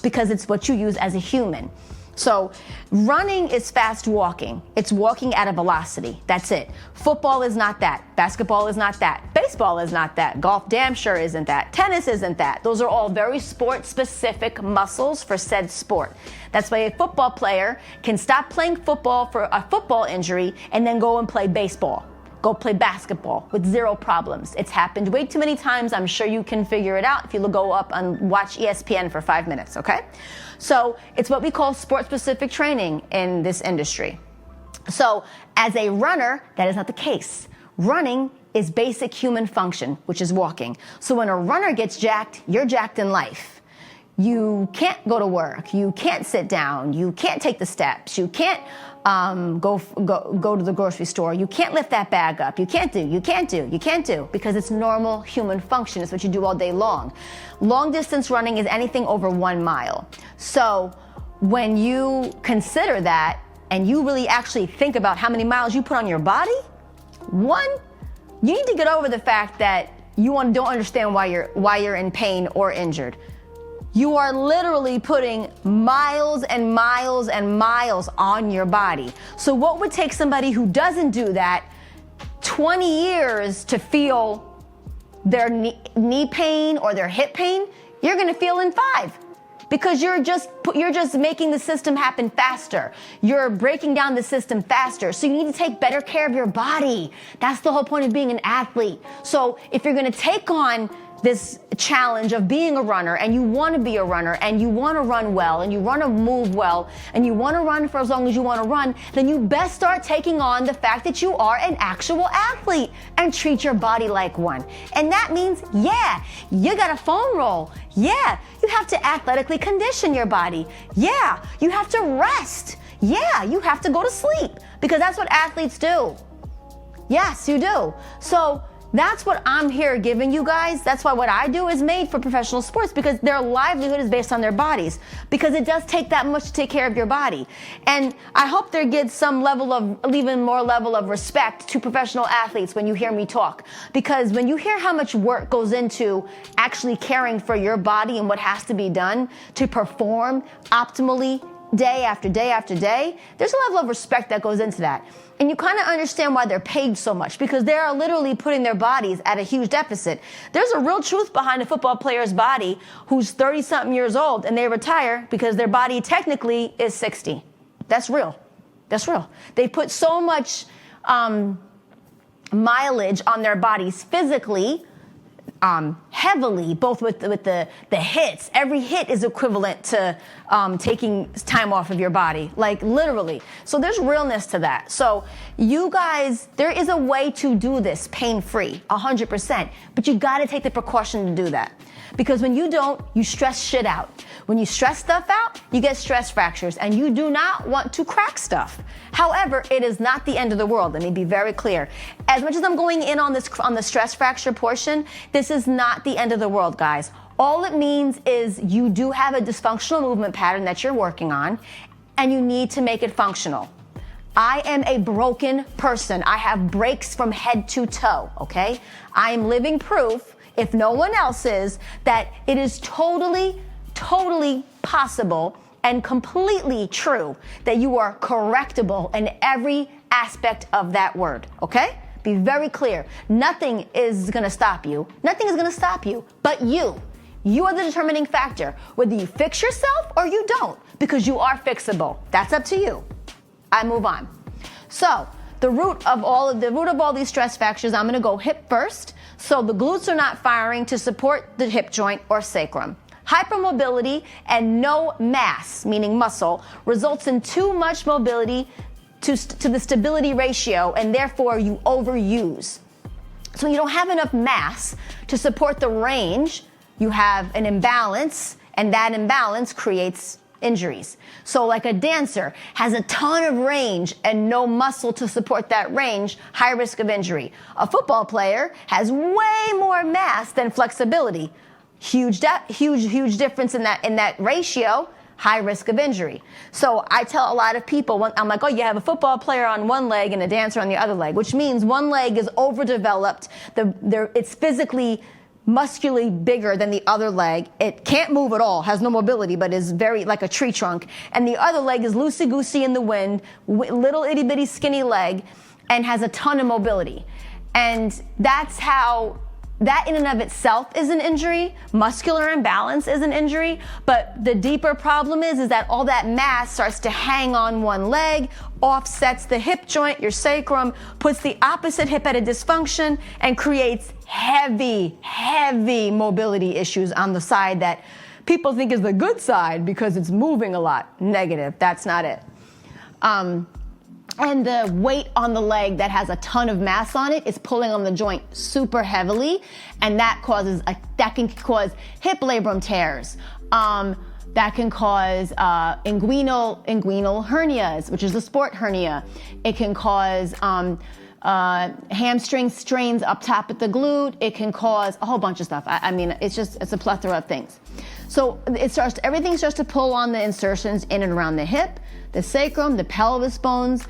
because it's what you use as a human. So running is fast walking. It's walking at a velocity. That's it. Football is not that. Basketball is not that. Baseball Baseball is not that. Golf damn sure isn't that. Tennis isn't that. Those are all very sport-specific muscles for said sport. That's why a football player can stop playing football for a football injury and then go and play baseball. Go play basketball with zero problems. It's happened way too many times. I'm sure you can figure it out if you go up and watch ESPN for 5 minutes, okay? So it's what we call sport-specific training in this industry. So as a runner, that is not the case. Running is basic human function, which is walking. So when a runner gets jacked, you're jacked in life. You can't go to work. You can't sit down. You can't take the steps. You can't go to the grocery store. You can't lift that bag up. You can't do, because it's normal human function. It's what you do all day long. Long distance running is anything over 1 mile. So when you consider that and you really actually think about how many miles you put on your body, you need to get over the fact that you don't understand why you're in pain or injured. You are literally putting miles and miles and miles on your body. So what would take somebody who doesn't do that 20 years to feel their knee pain or their hip pain, you're gonna feel in 5. Because you're just making the system happen faster. You're breaking down the system faster. So you need to take better care of your body. That's the whole point of being an athlete. So if you're gonna take on this challenge of being a runner, and you want to be a runner, and you want to run well, and you want to move well, and you want to run for as long as you want to run, then you best start taking on the fact that you are an actual athlete and treat your body like one. And that means, yeah, you got a foam roll. Yeah, you have to athletically condition your body. Yeah, you have to rest. Yeah, you have to go to sleep, because that's what athletes do. Yes, you do. So that's what I'm here giving you guys. That's why what I do is made for professional sports, because their livelihood is based on their bodies, because it does take that much to take care of your body. And I hope there gets some even more level of respect to professional athletes when you hear me talk, because when you hear how much work goes into actually caring for your body and what has to be done to perform optimally day after day after day, there's a level of respect that goes into that. And you kind of understand why they're paid so much, because they are literally putting their bodies at a huge deficit. There's a real truth behind a football player's body who's 30-something years old and they retire because their body technically is 60. That's real. That's real. They put so much mileage on their bodies physically, heavily, both with the hits. Every hit is equivalent to taking time off of your body, like literally. So there's realness to that. So you guys, there is a way to do this pain-free, 100%, but you gotta take the precaution to do that. Because when you don't, you stress shit out. When you stress stuff out, you get stress fractures, and you do not want to crack stuff. However, it is not the end of the world. Let me be very clear. As much as I'm going in on the stress fracture portion, this is not the end of the world, guys. All it means is you do have a dysfunctional movement pattern that you're working on, and you need to make it functional. I am a broken person. I have breaks from head to toe, okay? I am living proof, if no one else is, that it is totally possible and completely true that you are correctable in every aspect of that word, okay? Be very clear. Nothing is gonna stop you. Nothing is gonna stop you but you. You are the determining factor, whether you fix yourself or you don't, because you are fixable. That's up to you. I move on. So the root of all these stress fractures, I'm gonna go hip first. So the glutes are not firing to support the hip joint or sacrum. Hypermobility and no mass, meaning muscle, results in too much mobility to the stability ratio, and therefore you overuse. So you don't have enough mass to support the range, you have an imbalance, and that imbalance creates injuries. So like a dancer has a ton of range and no muscle to support that range, high risk of injury. A football player has way more mass than flexibility. Huge difference in that ratio, high risk of injury. So I tell a lot of people, I'm like, oh, you have a football player on one leg and a dancer on the other leg, which means one leg is overdeveloped. It's physically, muscularly bigger than the other leg. It can't move at all, has no mobility, but is very like a tree trunk. And the other leg is loosey-goosey in the wind, little itty-bitty skinny leg, and has a ton of mobility. And that's how, that in and of itself is an injury. Muscular imbalance is an injury, but the deeper problem is that all that mass starts to hang on one leg, offsets the hip joint, your sacrum, puts the opposite hip at a dysfunction, and creates heavy mobility issues on the side that people think is the good side because it's moving a lot. Negative, that's not it. And the weight on the leg that has a ton of mass on it is pulling on the joint super heavily, and that can cause hip labrum tears. That can cause inguinal hernias, which is a sport hernia. It can cause hamstring strains up top at the glute. It can cause a whole bunch of stuff. I mean, it's a plethora of things. So everything starts to pull on the insertions in and around the hip, the sacrum, the pelvis bones.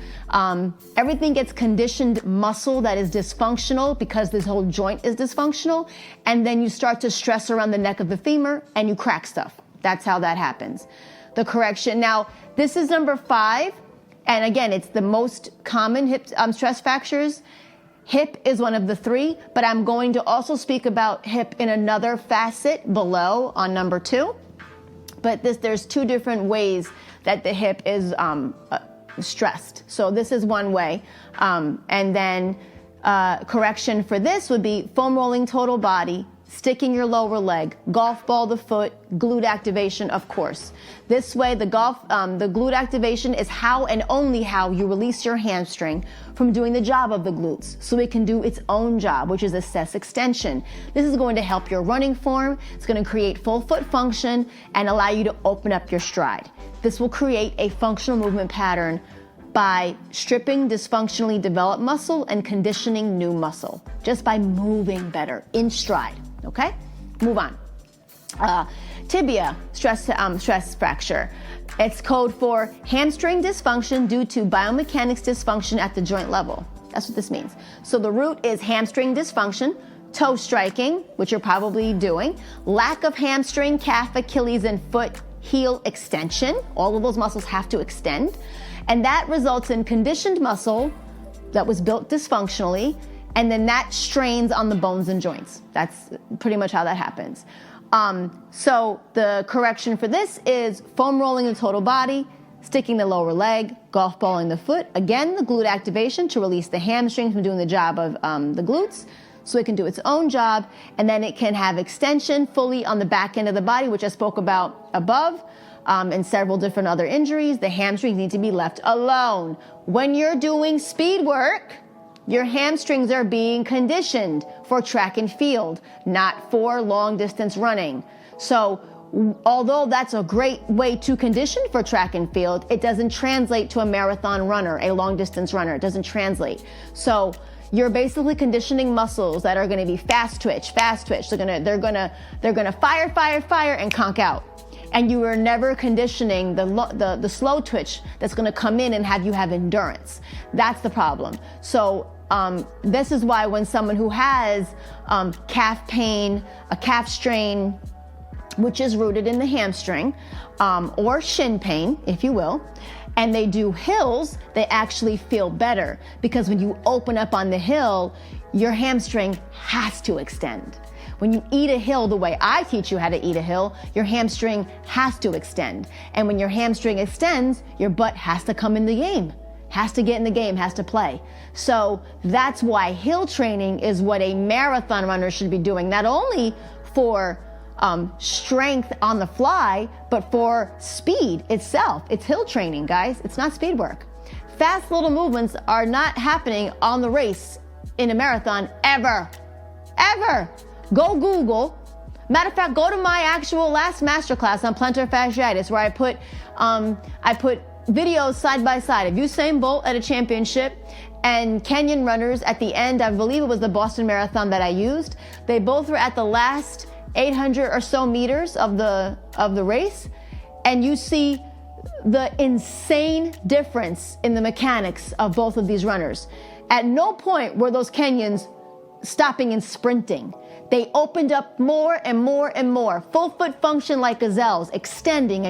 Everything gets conditioned muscle that is dysfunctional because this whole joint is dysfunctional. And then you start to stress around the neck of the femur and you crack stuff. That's how that happens. The correction. Now, this is number 5. And again, it's the most common hip stress fractures. Hip is one of the 3, but I'm going to also speak about hip in another facet below on number 2. But there's 2 different ways that the hip is stressed. So this is one way. And then correction for this would be foam rolling total body, sticking your lower leg, golf ball the foot, glute activation, of course. This way, the glute activation is how and only how you release your hamstring from doing the job of the glutes, so it can do its own job, which is assess extension. This is going to help your running form. It's going to create full foot function and allow you to open up your stride. This will create a functional movement pattern by stripping dysfunctionally developed muscle and conditioning new muscle, just by moving better in stride. Okay, move on. Tibia stress fracture. It's code for hamstring dysfunction due to biomechanics dysfunction at the joint level. That's what this means. So the root is hamstring dysfunction, toe striking, which you're probably doing, lack of hamstring, calf, Achilles, and foot heel extension. All of those muscles have to extend. And that results in conditioned muscle that was built dysfunctionally, and then that strains on the bones and joints. That's pretty much how that happens. So the correction for this is foam rolling the total body, sticking the lower leg, golf balling the foot. Again, the glute activation to release the hamstring from doing the job of the glutes, so it can do its own job, and then it can have extension fully on the back end of the body, which I spoke about above, and several different other injuries. The hamstrings need to be left alone. When you're doing speed work, your hamstrings are being conditioned for track and field, not for long distance running. So although that's a great way to condition for track and field, it doesn't translate to a marathon runner, a long distance runner. It doesn't translate. So you're basically conditioning muscles that are going to be fast twitch. They're gonna fire and conk out. And you are never conditioning the slow twitch that's going to come in and have you have endurance. That's the problem. So this is why when someone who has calf pain, a calf strain, which is rooted in the hamstring, or shin pain, if you will, and they do hills, they actually feel better, because when you open up on the hill, your hamstring has to extend. When you eat a hill the way I teach you how to eat a hill, your hamstring has to extend. And when your hamstring extends, your butt has to come in the game, has to get in the game, has to play. So that's why hill training is what a marathon runner should be doing, not only for strength on the fly, but for speed itself. It's hill training, guys. It's not speed work. Fast little movements are not happening on the race in a marathon ever. Go Google. Matter of fact, go to my actual last masterclass on plantar fasciitis, where I put videos side by side of Usain Bolt at a championship and Kenyan runners at the end. I believe it was the Boston Marathon that I used. They both were at the last 800 or so meters of the race, and you see the insane difference in the mechanics of both of these runners. At no point were those Kenyans stopping and sprinting. They opened up more and more and more. Full foot function like gazelles, extending,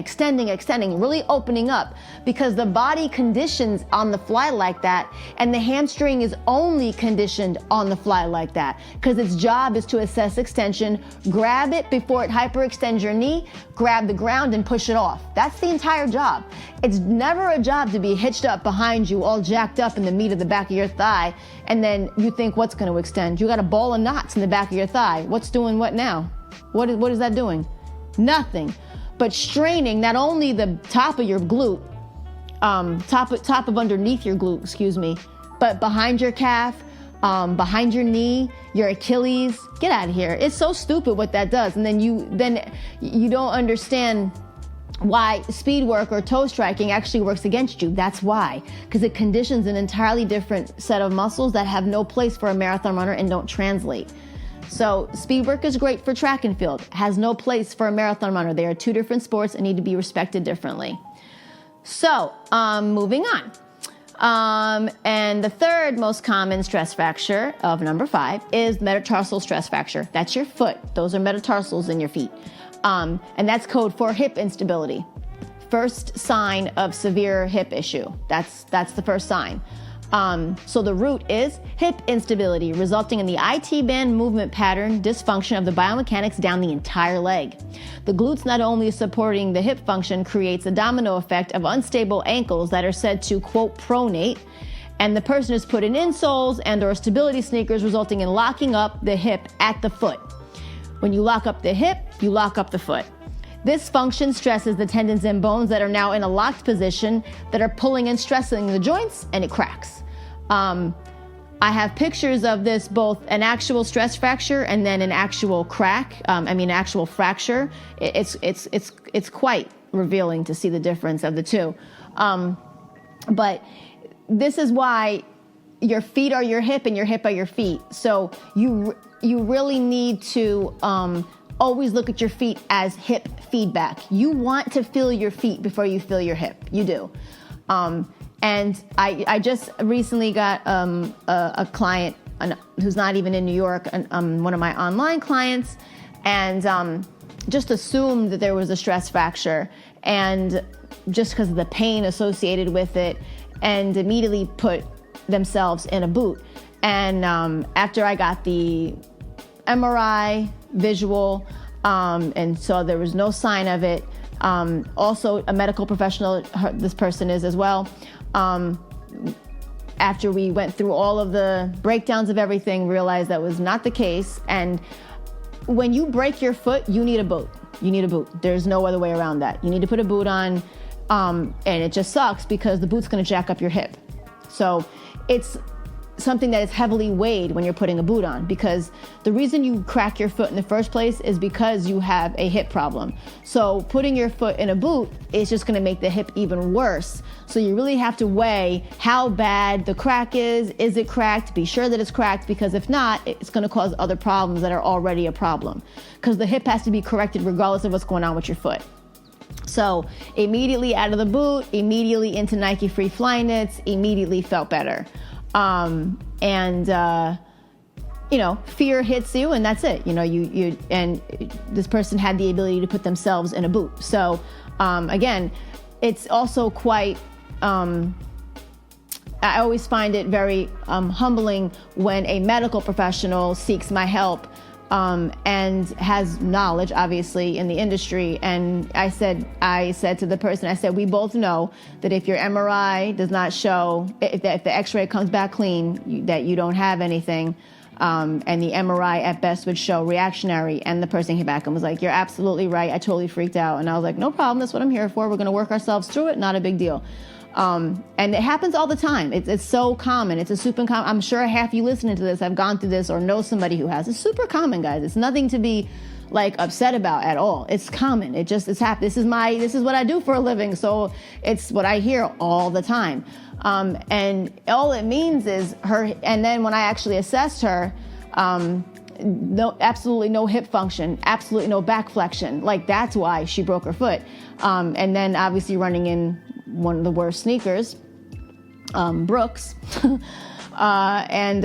really opening up, because the body conditions on the fly like that, and the hamstring is only conditioned on the fly like that, because its job is to assess extension, grab it before it hyperextends your knee, grab the ground and push it off. That's the entire job. It's never a job to be hitched up behind you, all jacked up in the meat of the back of your thigh, and then you think what's going to extend. You got a ball of knots in the back of your thigh. What's doing what now? What is that doing? Nothing. But straining not only the top of your glute, top of underneath your glute, excuse me, but behind your calf, behind your knee, your Achilles. Get out of here. It's so stupid what that does. And then you don't understand why speed work or toe striking actually works against you. That's why, because it conditions an entirely different set of muscles that have no place for a marathon runner and don't translate. So speed work is great for track and field, has no place for a marathon runner. They are two different sports and need to be respected differently. So moving on. And the third most common stress fracture of number 5 is metatarsal stress fracture. That's your foot. Those are metatarsals in your feet. And that's code for hip instability. First sign of severe hip issue. That's the first sign. So the root is hip instability, resulting in the IT band movement pattern dysfunction of the biomechanics down the entire leg. The glutes not only supporting the hip function creates a domino effect of unstable ankles that are said to, quote, pronate, and the person is put in insoles and or stability sneakers, resulting in locking up the hip at the foot. When you lock up the hip, you lock up the foot. This function stresses the tendons and bones that are now in a locked position that are pulling and stressing the joints, and it cracks. I have pictures of this, both an actual stress fracture and then an actual crack. Actual fracture. It's quite revealing to see the difference of the two. But this is why your feet are your hip and your hip are your feet. So you really need to always look at your feet as hip feedback. You want to feel your feet before you feel your hip. You do. And I just recently got a client who's not even in New York, one of my online clients, and just assumed that there was a stress fracture, and just because of the pain associated with it, and immediately put themselves in a boot. And after I got the MRI visual, and so there was no sign of it. Also a medical professional, this person is as well. After we went through all of the breakdowns of everything, realized that was not the case. And when you break your foot, you need a boot. You need a boot. There's no other way around that. You need to put a boot on, and it just sucks because the boot's going to jack up your hip. So it's something that is heavily weighed when you're putting a boot on, because the reason you crack your foot in the first place is because you have a hip problem. So putting your foot in a boot is just going to make the hip even worse. So you really have to weigh how bad the crack is. Is it cracked? Be sure that it's cracked, because if not, it's going to cause other problems that are already a problem, because the hip has to be corrected regardless of what's going on with your foot. So immediately out of the boot, immediately into Nike Free Flyknits, immediately felt better. Fear hits you, and that's it. And this person had the ability to put themselves in a boot. So, again, it's also quite, I always find it very humbling when a medical professional seeks my help, and has knowledge, obviously, in the industry. And I said to the person, we both know that if your MRI does not show, if the x-ray comes back clean, that you don't have anything, and the MRI at best would show reactionary. And the person came back and was like, you're absolutely right. I totally freaked out. And I was like, no problem. That's what I'm here for. We're going to work ourselves through it. Not a big deal. And it happens all the time. It's so common. It's a super common. I'm sure half you listening to this have gone through this or know somebody who has. It's super common, guys. It's nothing to be upset about at all. It's common. It's happened. This is what I do for a living. So it's what I hear all the time. And all it means is her. And then when I actually assessed her, absolutely no hip function, absolutely no back flexion. That's why she broke her foot. And then obviously running in one of the worst sneakers, Brooks. and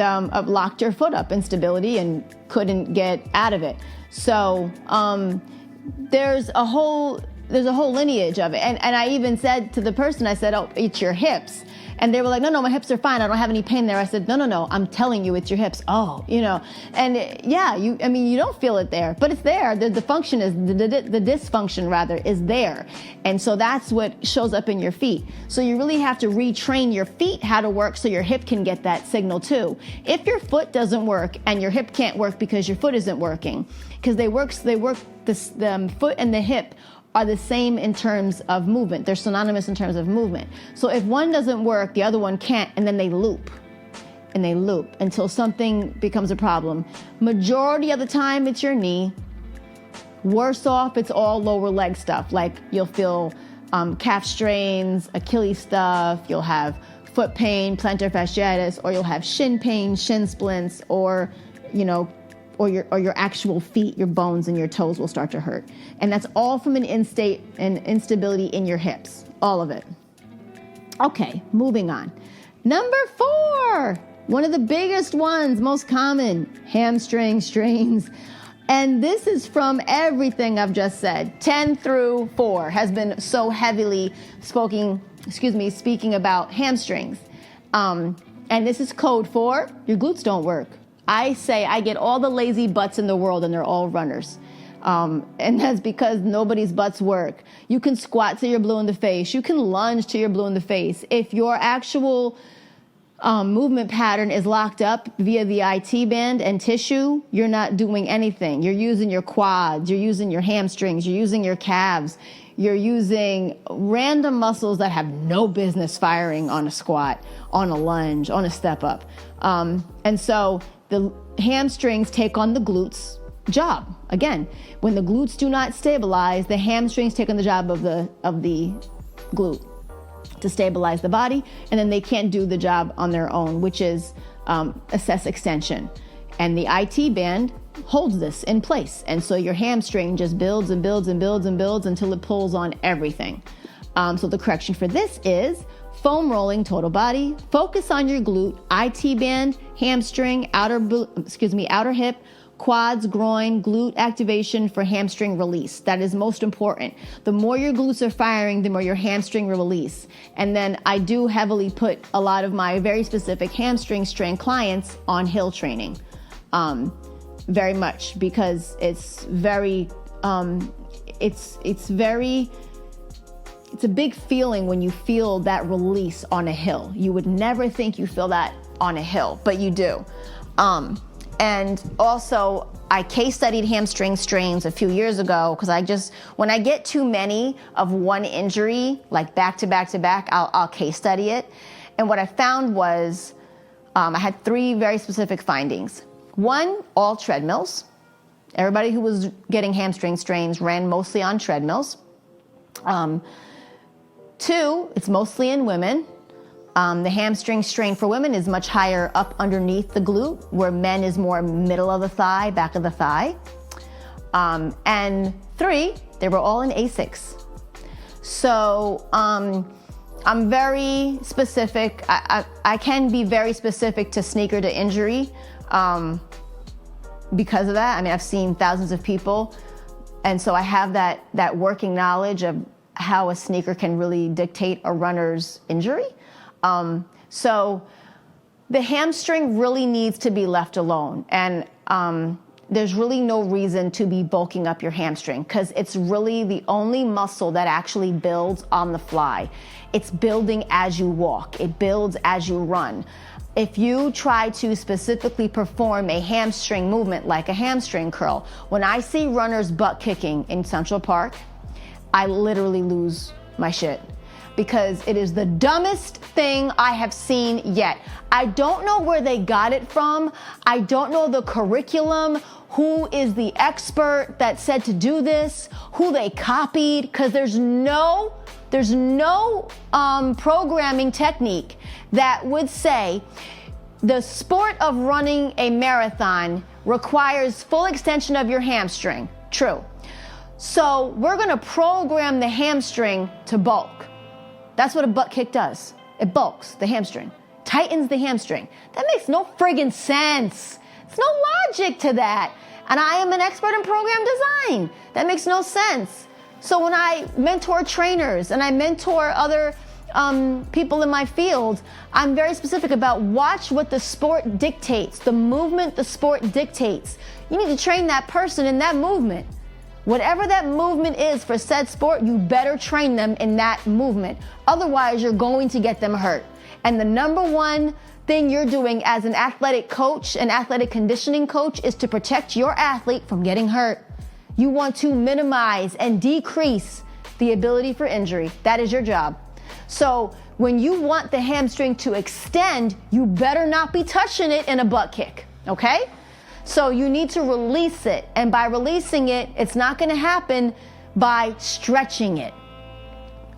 locked your foot up, instability, and couldn't get out of it. So there's a whole lineage of it. And I even said to the person, I said, oh, it's your hips. And they were like, no, my hips are fine. I don't have any pain there. I said, no, I'm telling you, it's your hips. Oh, and yeah, you don't feel it there, but it's there. The function is, the dysfunction rather, is there. And so that's what shows up in your feet. So you really have to retrain your feet how to work so your hip can get that signal too. If your foot doesn't work and your hip can't work because your foot isn't working, because they work the foot and the hip are the same in terms of movement. They're synonymous in terms of movement. So if one doesn't work, the other one can't, and then they loop until something becomes a problem. Majority of the time, it's your knee. Worse off, it's all lower leg stuff. Like you'll feel calf strains, Achilles stuff, you'll have foot pain, plantar fasciitis, or you'll have shin pain, shin splints, or your actual feet, your bones and your toes will start to hurt. And that's all from an instability in your hips, all of it. Okay, moving on. Number 4, one of the biggest ones, most common, hamstring strains. And this is from everything I've just said. 10 through 4 has been so heavily speaking about hamstrings. And this is code for your glutes don't work. I say I get all the lazy butts in the world and they're all runners. And that's because nobody's butts work. You can squat till you're blue in the face. You can lunge till you're blue in the face. If your actual movement pattern is locked up via the IT band and tissue, you're not doing anything. You're using your quads, you're using your hamstrings, you're using your calves, you're using random muscles that have no business firing on a squat, on a lunge, on a step up. And so the hamstrings take on the glutes job. Again, when the glutes do not stabilize, the hamstrings take on the job of the glute to stabilize the body, and then they can't do the job on their own, which is assess extension. And the IT band holds this in place. And so your hamstring just builds and builds and builds and builds until it pulls on everything. So the correction for this is foam rolling total body. Focus on your glute, IT band, hamstring, outer hip, quads, groin, glute activation for hamstring release. That is most important. The more your glutes are firing, the more your hamstring will release. And then I do heavily put a lot of my very specific hamstring strain clients on hill training. Very much, because it's very, it's a big feeling when you feel that release on a hill. You would never think you feel that on a hill, but you do. And also, I case studied hamstring strains a few years ago because when I get too many of one injury, like back to back to back, I'll case study it. And what I found was I had 3 very specific findings. 1, all treadmills. Everybody who was getting hamstring strains ran mostly on treadmills. 2, it's mostly in women. The hamstring strain for women is much higher up underneath the glute, where men is more middle of the thigh, back of the thigh. And 3, they were all in Asics. So I'm very specific. I can be very specific to sneaker to injury because of that. I mean, I've seen thousands of people. And so I have that working knowledge of how a sneaker can really dictate a runner's injury. So the hamstring really needs to be left alone. And there's really no reason to be bulking up your hamstring because it's really the only muscle that actually builds on the fly. It's building as you walk. It builds as you run. If you try to specifically perform a hamstring movement like a hamstring curl, when I see runners butt kicking in Central Park, I literally lose my shit. Because it is the dumbest thing I have seen yet. I don't know where they got it from. I don't know the curriculum, who is the expert that said to do this, who they copied, because there's no programming technique that would say the sport of running a marathon requires full extension of your hamstring. True. So we're gonna program the hamstring to bulk. That's what a butt kick does. It bulks the hamstring. tightens the hamstring. That makes no friggin' sense. There's no logic to that. And I am an expert in program design. That makes no sense. So when I mentor trainers and I mentor other people in my field, I'm very specific about watch what the sport dictates, the movement the sport dictates. You need to train that person in that movement. Whatever that movement is for said sport, you better train them in that movement. Otherwise, you're going to get them hurt. And the number one thing you're doing as an athletic coach, an athletic conditioning coach, is to protect your athlete from getting hurt. You want to minimize and decrease the ability for injury. That is your job. So when you want the hamstring to extend, you better not be touching it in a butt kick, okay? So you need to release it. And by releasing it, it's not going to happen by stretching it.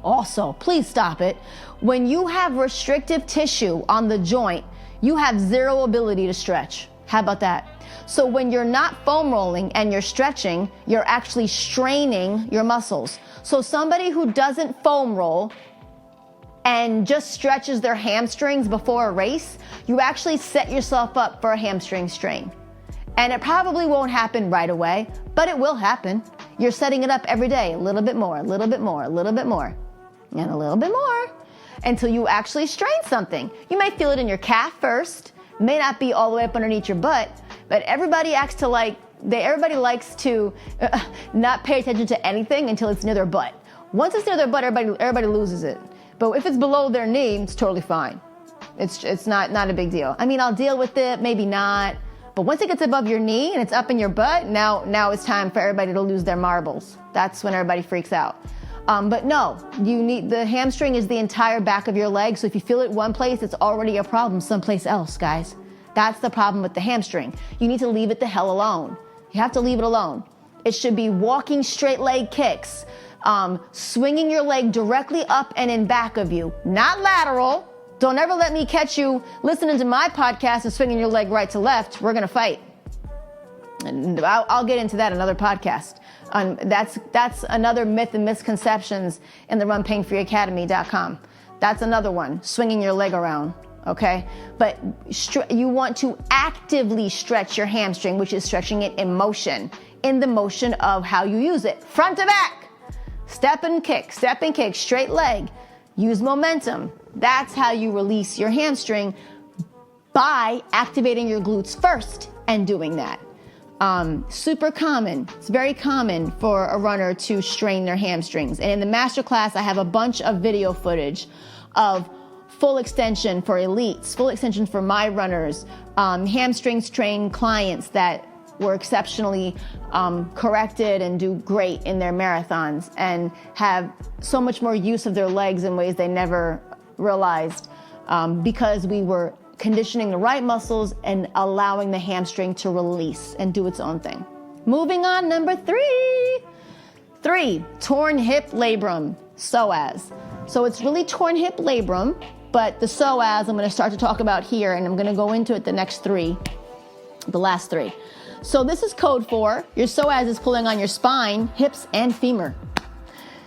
Also, please stop it. When you have restrictive tissue on the joint, you have zero ability to stretch. How about that? So when you're not foam rolling and you're stretching, you're actually straining your muscles. So somebody who doesn't foam roll and just stretches their hamstrings before a race, you actually set yourself up for a hamstring strain. And it probably won't happen right away, but it will happen. You're setting it up every day, a little bit more, a little bit more, a little bit more, and a little bit more, until you actually strain something. You may feel it in your calf first, may not be all the way up underneath your butt, but everybody likes to not pay attention to anything until it's near their butt. Once it's near their butt, everybody loses it. But if it's below their knee, it's totally fine. It's not a big deal. I mean, I'll deal with it, maybe not. But once it gets above your knee and it's up in your butt, now it's time for everybody to lose their marbles. That's when everybody freaks out. But no, the hamstring is the entire back of your leg. So if you feel it one place, it's already a problem someplace else, guys. That's the problem with the hamstring. You need to leave it the hell alone. You have to leave it alone. It should be walking straight leg kicks, swinging your leg directly up and in back of you, not lateral. Don't ever let me catch you listening to my podcast and swinging your leg right to left. We're going to fight. And I'll get into that in another podcast. That's another myth and misconceptions in the runpainfreeacademy.com. That's another one, swinging your leg around, okay? But you want to actively stretch your hamstring, which is stretching it in motion, in the motion of how you use it. Front to back, step and kick, straight leg, use momentum. That's how you release your hamstring, by activating your glutes first and doing that. Super common. It's very common for a runner to strain their hamstrings. And in the masterclass, I have a bunch of video footage of full extension for elites, full extension for my runners, hamstring strain clients that were exceptionally corrected and do great in their marathons and have so much more use of their legs in ways they never realized, because we were conditioning the right muscles and allowing the hamstring to release and do its own thing. Moving on, number 3, torn hip labrum, psoas. So it's really torn hip labrum, but the psoas I'm going to start to talk about here, and I'm going to go into it the last 3. So this is code for your psoas is pulling on your spine, hips, and femur.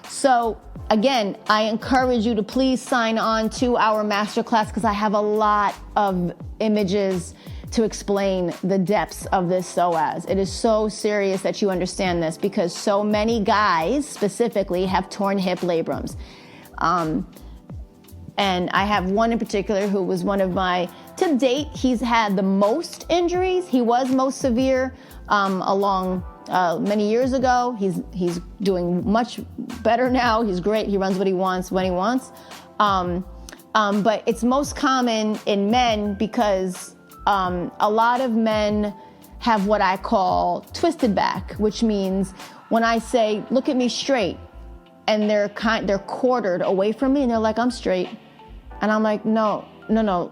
So again, I encourage you to please sign on to our masterclass, because I have a lot of images to explain the depths of this psoas. It is so serious that you understand this, because so many guys specifically have torn hip labrums. And I have one in particular who was one of my, to date, he's had the most injuries. He was most severe many years ago. He's doing much better now. He's great. He runs what he wants when he wants. But it's most common in men because a lot of men have what I call twisted back, which means when I say, look at me straight, and they're quartered away from me and they're like, I'm straight. And I'm like, no,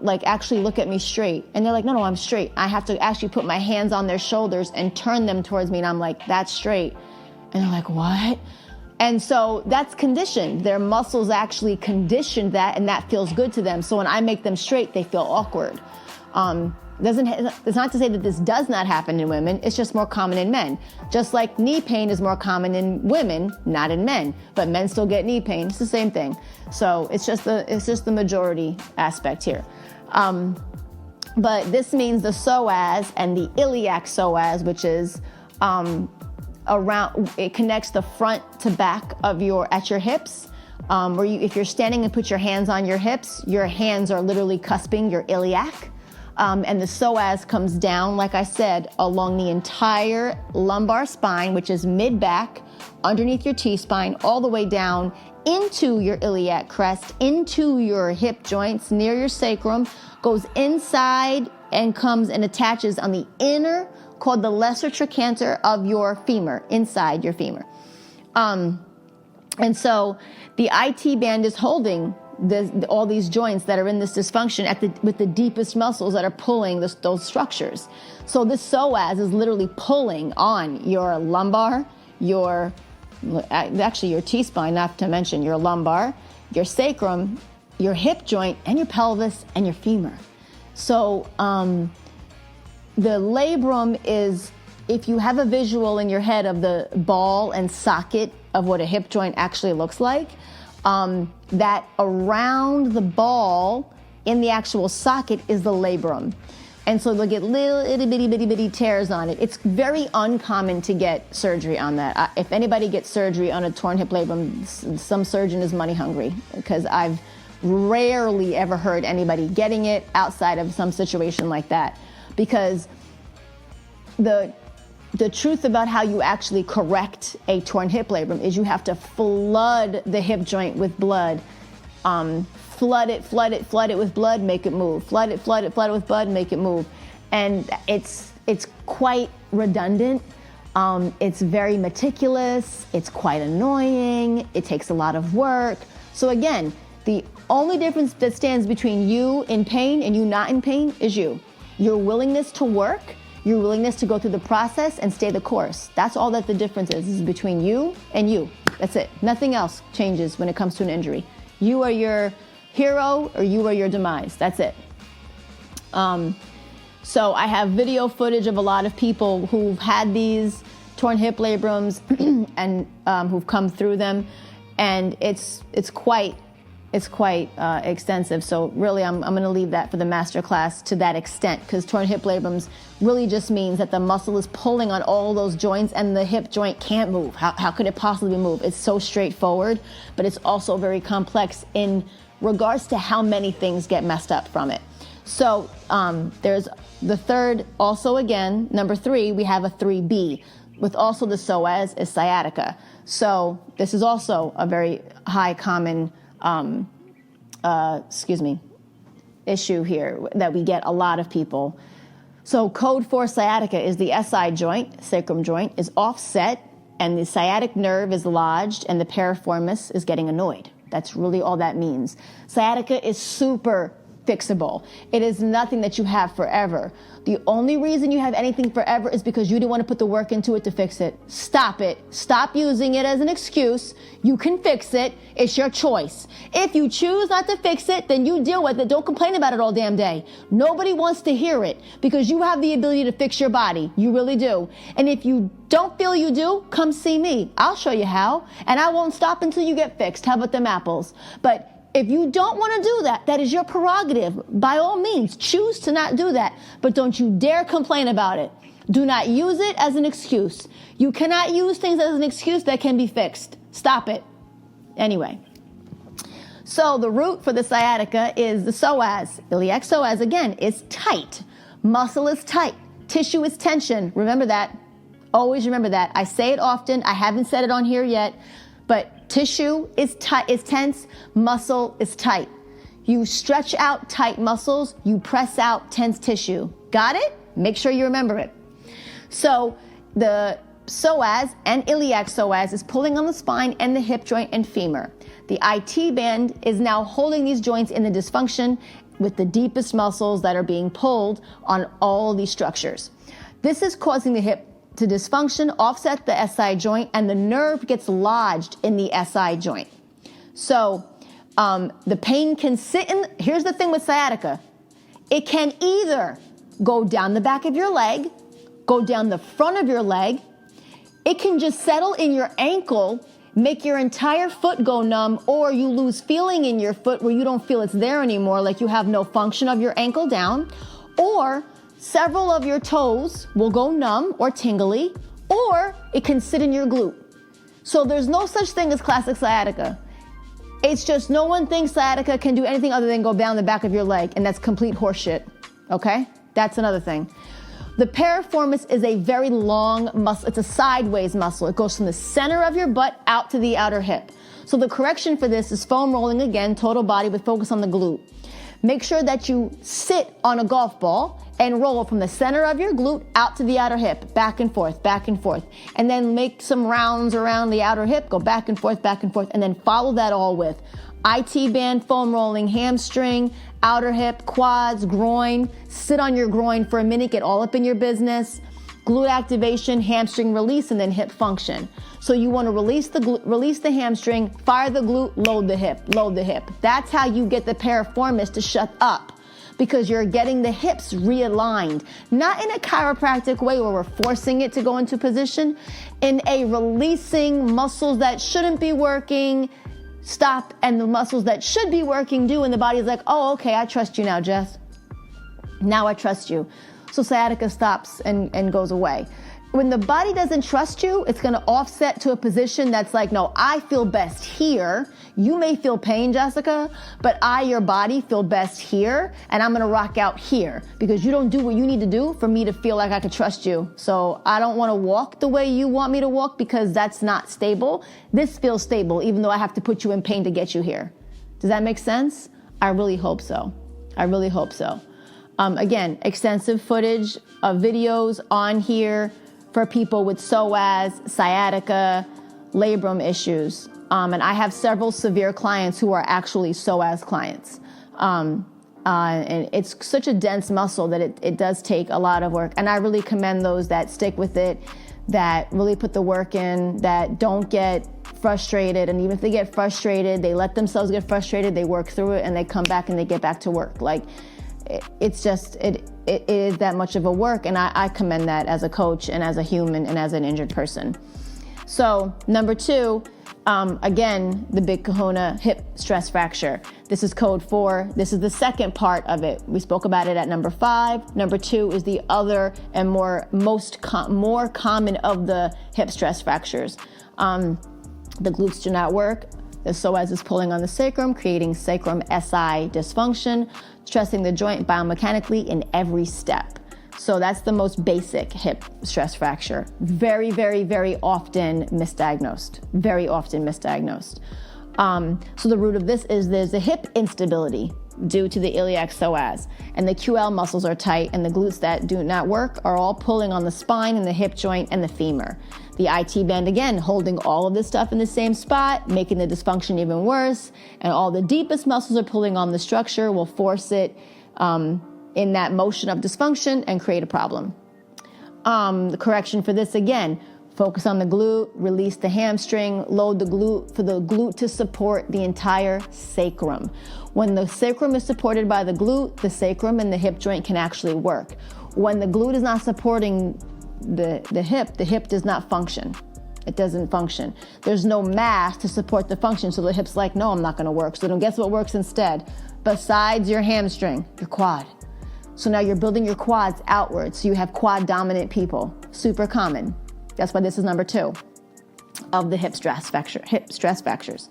like actually look at me straight. And they're like, no, I'm straight. I have to actually put my hands on their shoulders and turn them towards me. And I'm like, that's straight. And they're like, what? And so that's conditioned. Their muscles actually conditioned that, and that feels good to them. So when I make them straight, they feel awkward. It's not to say that this does not happen in women. It's just more common in men. Just like knee pain is more common in women, not in men, but men still get knee pain. It's the same thing. So it's just the majority aspect here. But this means the psoas and the iliac psoas, which is around. It connects the front to back of at your hips. If you're standing and put your hands on your hips, your hands are literally cusping your iliac. And the psoas comes down, like I said, along the entire lumbar spine, which is mid-back, underneath your T-spine, all the way down into your iliac crest, into your hip joints, near your sacrum, goes inside and comes and attaches on the inner, called the lesser trochanter of your femur, inside your femur. And so the IT band is holding all these joints that are in this dysfunction with the deepest muscles that are pulling those structures. So this psoas is literally pulling on your lumbar, your T-spine, not to mention your lumbar, your sacrum, your hip joint, and your pelvis, and your femur. So the labrum is, if you have a visual in your head of the ball and socket of what a hip joint actually looks like, that around the ball in the actual socket is the labrum. And so they'll get little itty bitty tears on it. It's very uncommon to get surgery on that. If anybody gets surgery on a torn hip labrum, some surgeon is money hungry, because I've rarely ever heard anybody getting it outside of some situation like that. Because the truth about how you actually correct a torn hip labrum is you have to flood the hip joint with blood. Flood it with blood, make it move. Flood it with blood, make it move. And it's quite redundant. It's very meticulous. It's quite annoying. It takes a lot of work. So again, the only difference that stands between you in pain and you not in pain is you. Your willingness to work, your willingness to go through the process and stay the course. That's all that the difference is between you and you. That's it. Nothing else changes when it comes to an injury. You are your hero or you are your demise. That's it. So I have video footage of a lot of people who've had these torn hip labrums and who've come through them, and it's quite extensive. So really, I'm going to leave that for the master class to that extent, because torn hip labrums really just means that the muscle is pulling on all those joints and the hip joint can't move. How could it possibly move? It's so straightforward, but it's also very complex in regards to how many things get messed up from it. So there's the third, also again, number 3, we have a 3B with also the psoas is sciatica. So this is also a very high common issue here that we get a lot of people. So code for sciatica is the SI joint, sacrum joint, is offset, and the sciatic nerve is lodged, and the piriformis is getting annoyed. That's really all that means. Sciatica is super fixable. It is nothing that you have forever. The only reason you have anything forever is because you didn't want to put the work into it to fix it. Stop it. Stop using it as an excuse. You can fix it. It's your choice. If you choose not to fix it, then you deal with it. Don't complain about it all damn day. Nobody wants to hear it, because you have the ability to fix your body. You really do. And if you don't feel you do, come see me. I'll show you how. And I won't stop until you get fixed. How about them apples? But if you don't want to do that, that is your prerogative. By all means, choose to not do that. But don't you dare complain about it. Do not use it as an excuse. You cannot use things as an excuse that can be fixed. Stop it. Anyway. So the root for the sciatica is the psoas. Iliac psoas, again, is tight. Muscle is tight. Tissue is tension. Remember that. Always remember that. I say it often. I haven't said it on here yet. But tissue is tight, is tense, muscle is tight. You stretch out tight muscles, you press out tense tissue. Got it? Make sure you remember it. So the psoas and iliac psoas is pulling on the spine and the hip joint and femur. The IT band is now holding these joints in the dysfunction with the deepest muscles that are being pulled on all these structures. This is causing the hip to dysfunction, offset the SI joint, and the nerve gets lodged in the SI joint. So the pain can sit in. Here's the thing with sciatica. It can either go down the back of your leg, go down the front of your leg. It can just settle in your ankle, make your entire foot go numb, or you lose feeling in your foot where you don't feel it's there anymore, like you have no function of your ankle down, or several of your toes will go numb or tingly, or it can sit in your glute. So there's no such thing as classic sciatica. It's just no one thinks sciatica can do anything other than go down the back of your leg, and that's complete horseshit, okay? That's another thing. The piriformis is a very long muscle. It's a sideways muscle. It goes from the center of your butt out to the outer hip. So the correction for this is foam rolling again, total body with focus on the glute. Make sure that you sit on a golf ball and roll from the center of your glute out to the outer hip, back and forth, and then make some rounds around the outer hip, go back and forth, and then follow that all with IT band, foam rolling, hamstring, outer hip, quads, groin. Sit on your groin for a minute, get all up in your business. Glute activation, hamstring release, and then hip function. So you want to release the hamstring, fire the glute, load the hip. That's how you get the piriformis to shut up, because you're getting the hips realigned, not in a chiropractic way where we're forcing it to go into position, in a releasing muscles that shouldn't be working, stop, and the muscles that should be working do, and the body's like, oh, okay, I trust you now, Jess. Now I trust you. So sciatica stops and goes away. When the body doesn't trust you, it's going to offset to a position that's like, no, I feel best here. You may feel pain, Jessica, but I, your body, feel best here, and I'm going to rock out here because you don't do what you need to do for me to feel like I could trust you. So I don't want to walk the way you want me to walk because that's not stable. This feels stable, even though I have to put you in pain to get you here. Does that make sense? I really hope so. Again, extensive footage of videos on here for people with psoas, sciatica, labrum issues. And I have several severe clients who are actually psoas clients. And it's such a dense muscle that it does take a lot of work. And I really commend those that stick with it, that really put the work in, that don't get frustrated. And even if they get frustrated, they let themselves get frustrated, they work through it, and they come back and they get back to work. Like, it's just, it is that much of a work, and I commend that as a coach and as a human and as an injured person. So number 2, again, the big kahuna, hip stress fracture. This is code 4. This is the second part of it. We spoke about it at number 5. Number 2 is the other and more common of the hip stress fractures. The glutes do not work. The psoas is pulling on the sacrum, creating sacrum SI dysfunction, stressing the joint biomechanically in every step. So that's the most basic hip stress fracture. Very, very, very often misdiagnosed. So the root of this is there's a hip instability due to the iliac psoas, and the QL muscles are tight, and the glutes that do not work are all pulling on the spine and the hip joint and the femur. The IT band, again, holding all of this stuff in the same spot, making the dysfunction even worse, and all the deepest muscles are pulling on the structure, will force it in that motion of dysfunction and create a problem. The correction for this, again, focus on the glute, release the hamstring, load the glute for the glute to support the entire sacrum. When the sacrum is supported by the glute, the sacrum and the hip joint can actually work. When the glute is not supporting the hip does not function. It doesn't function. There's no mass to support the function, so the hip's like, no, I'm not gonna work. So then guess what works instead? Besides your hamstring, your quad. So now you're building your quads outwards, so you have quad dominant people. Super common. That's why this is number 2 of the hip stress fractures.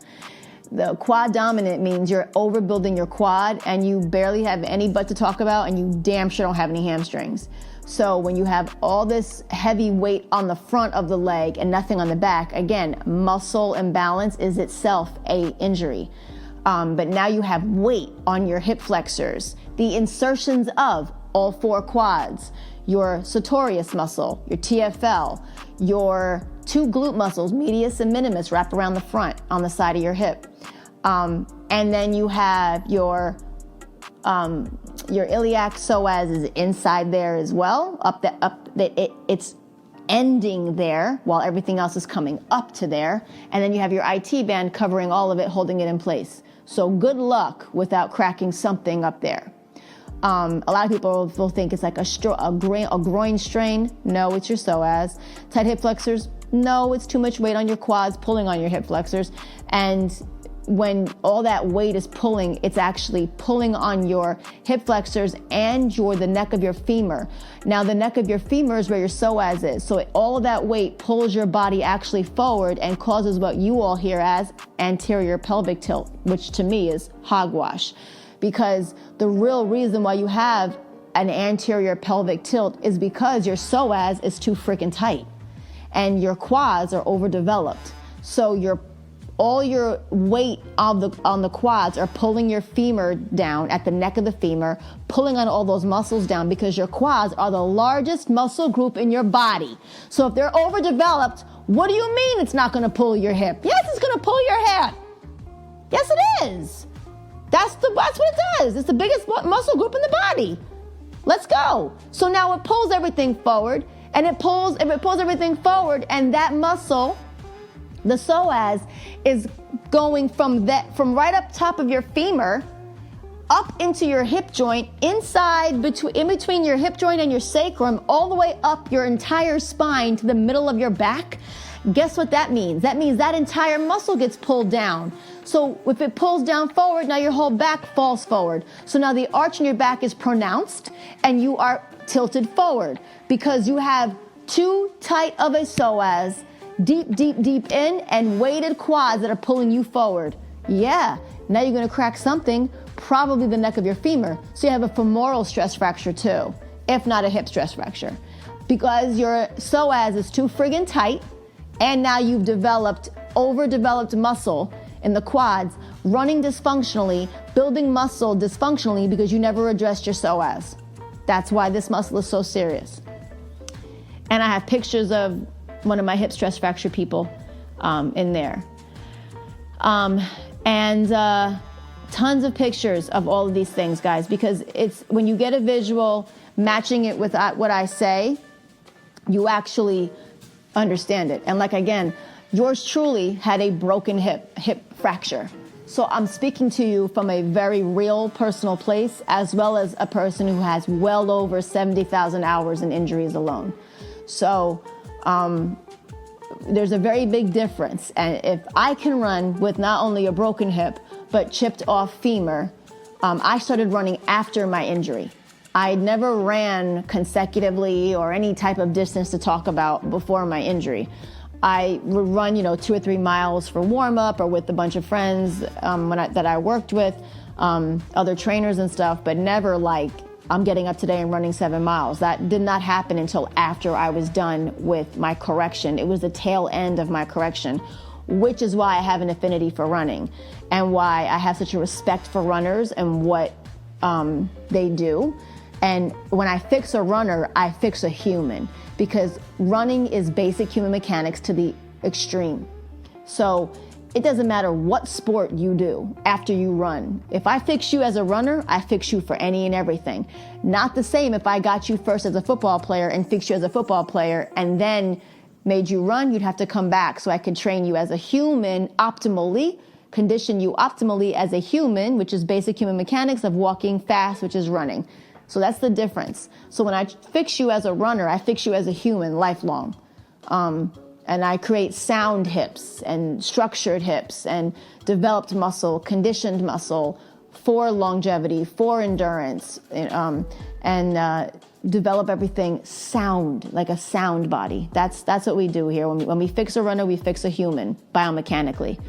The quad dominant means you're overbuilding your quad and you barely have any butt to talk about, and you damn sure don't have any hamstrings. So when you have all this heavy weight on the front of the leg and nothing on the back, again, muscle imbalance is itself a injury. But now you have weight on your hip flexors, the insertions of all 4 quads, your sartorius muscle, your TFL, your 2 glute muscles, medius and minimus, wrap around the front on the side of your hip. And then you have your iliac psoas is inside there as well, it's ending there while everything else is coming up to there. And then you have your IT band covering all of it, holding it in place. So good luck without cracking something up there. A lot of people will think it's like a groin strain. No, it's your psoas. Tight hip flexors. No, it's too much weight on your quads, pulling on your hip flexors. And when all that weight is pulling, it's actually pulling on your hip flexors and the neck of your femur. Now, the neck of your femur is where your psoas is. So all of that weight pulls your body actually forward and causes what you all hear as anterior pelvic tilt, which to me is hogwash. Because the real reason why you have an anterior pelvic tilt is because your psoas is too freaking tight and your quads are overdeveloped. So all your weight on the quads are pulling your femur down at the neck of the femur, pulling on all those muscles down because your quads are the largest muscle group in your body. So if they're overdeveloped, what do you mean it's not gonna pull your hip? Yes, it's gonna pull your hip. Yes, it is. That's what it does. It's the biggest muscle group in the body. Let's go. So now it pulls everything forward, and if it pulls everything forward, and that muscle, the psoas, is going from right up top of your femur up into your hip joint, in between your hip joint and your sacrum, all the way up your entire spine to the middle of your back. Guess what that means? That means that entire muscle gets pulled down. So if it pulls down forward, now your whole back falls forward. So now the arch in your back is pronounced and you are tilted forward because you have too tight of a psoas, deep in, and weighted quads that are pulling you forward. Yeah, now you're gonna crack something, probably the neck of your femur. So you have a femoral stress fracture too, if not a hip stress fracture. Because your psoas is too friggin' tight, and now you've overdeveloped muscle in the quads, running dysfunctionally, building muscle dysfunctionally because you never addressed your psoas. That's why this muscle is so serious. And I have pictures of one of my hip stress fracture people in there. And tons of pictures of all of these things, guys, because it's when you get a visual matching it with what I say, you actually understand it. And like, again, yours truly had a broken hip fracture. So I'm speaking to you from a very real personal place, as well as a person who has well over 70,000 hours in injuries alone. So there's a very big difference. And if I can run with not only a broken hip, but chipped off femur, I started running after my injury. I never ran consecutively or any type of distance to talk about before my injury. I would run, 2 or 3 miles for warm up or with a bunch of friends that I worked with, other trainers and stuff, but never like I'm getting up today and running 7 miles. That did not happen until after I was done with my correction. It was the tail end of my correction, which is why I have an affinity for running and why I have such a respect for runners and what they do. And when I fix a runner, I fix a human, because running is basic human mechanics to the extreme. So it doesn't matter what sport you do after you run. If I fix you as a runner, I fix you for any and everything. Not the same if I got you first as a football player and fixed you as a football player and then made you run, you'd have to come back so I could train you as a human optimally, condition you optimally as a human, which is basic human mechanics of walking fast, which is running. So that's the difference. So when I fix you as a runner, I fix you as a human lifelong. And I create sound hips and structured hips and developed muscle, conditioned muscle for longevity, for endurance, and develop everything sound, like a sound body. That's what we do here. When we fix a runner, we fix a human biomechanically.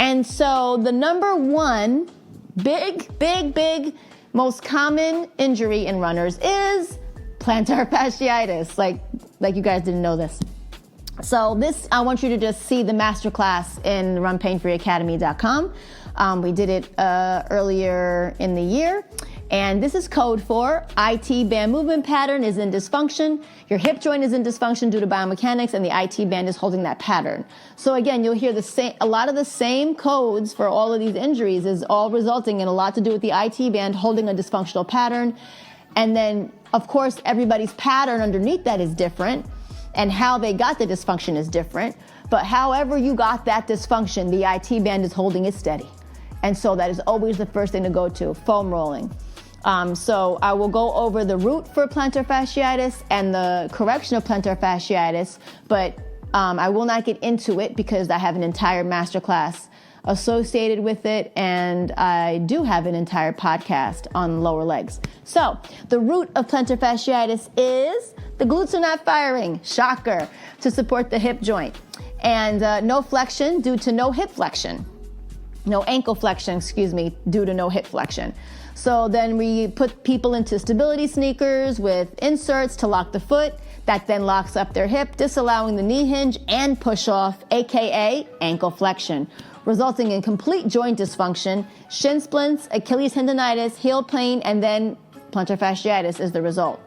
And so the number one big most common injury in runners is plantar fasciitis. Like you guys didn't know this. So this, I want you to just see the masterclass in runpainfreeacademy.com. We did it earlier in the year. And this is code for IT band movement pattern is in dysfunction. Your hip joint is in dysfunction due to biomechanics, and the IT band is holding that pattern. So again, you'll hear a lot of the same codes for all of these injuries is all resulting in a lot to do with the IT band holding a dysfunctional pattern. And then, of course, everybody's pattern underneath that is different, and how they got the dysfunction is different. But however you got that dysfunction, the IT band is holding it steady. And so that is always the first thing to go to, foam rolling. So I will go over the root for plantar fasciitis and the correction of plantar fasciitis, but I will not get into it because I have an entire masterclass associated with it, and I do have an entire podcast on lower legs. So the root of plantar fasciitis is the glutes are not firing, shocker, to support the hip joint, and no flexion due to no hip flexion. No ankle flexion, due to no hip flexion. So then we put people into stability sneakers with inserts to lock the foot. That then locks up their hip, disallowing the knee hinge and push off, AKA ankle flexion, resulting in complete joint dysfunction, shin splints, Achilles tendonitis, heel pain, and then plantar fasciitis is the result.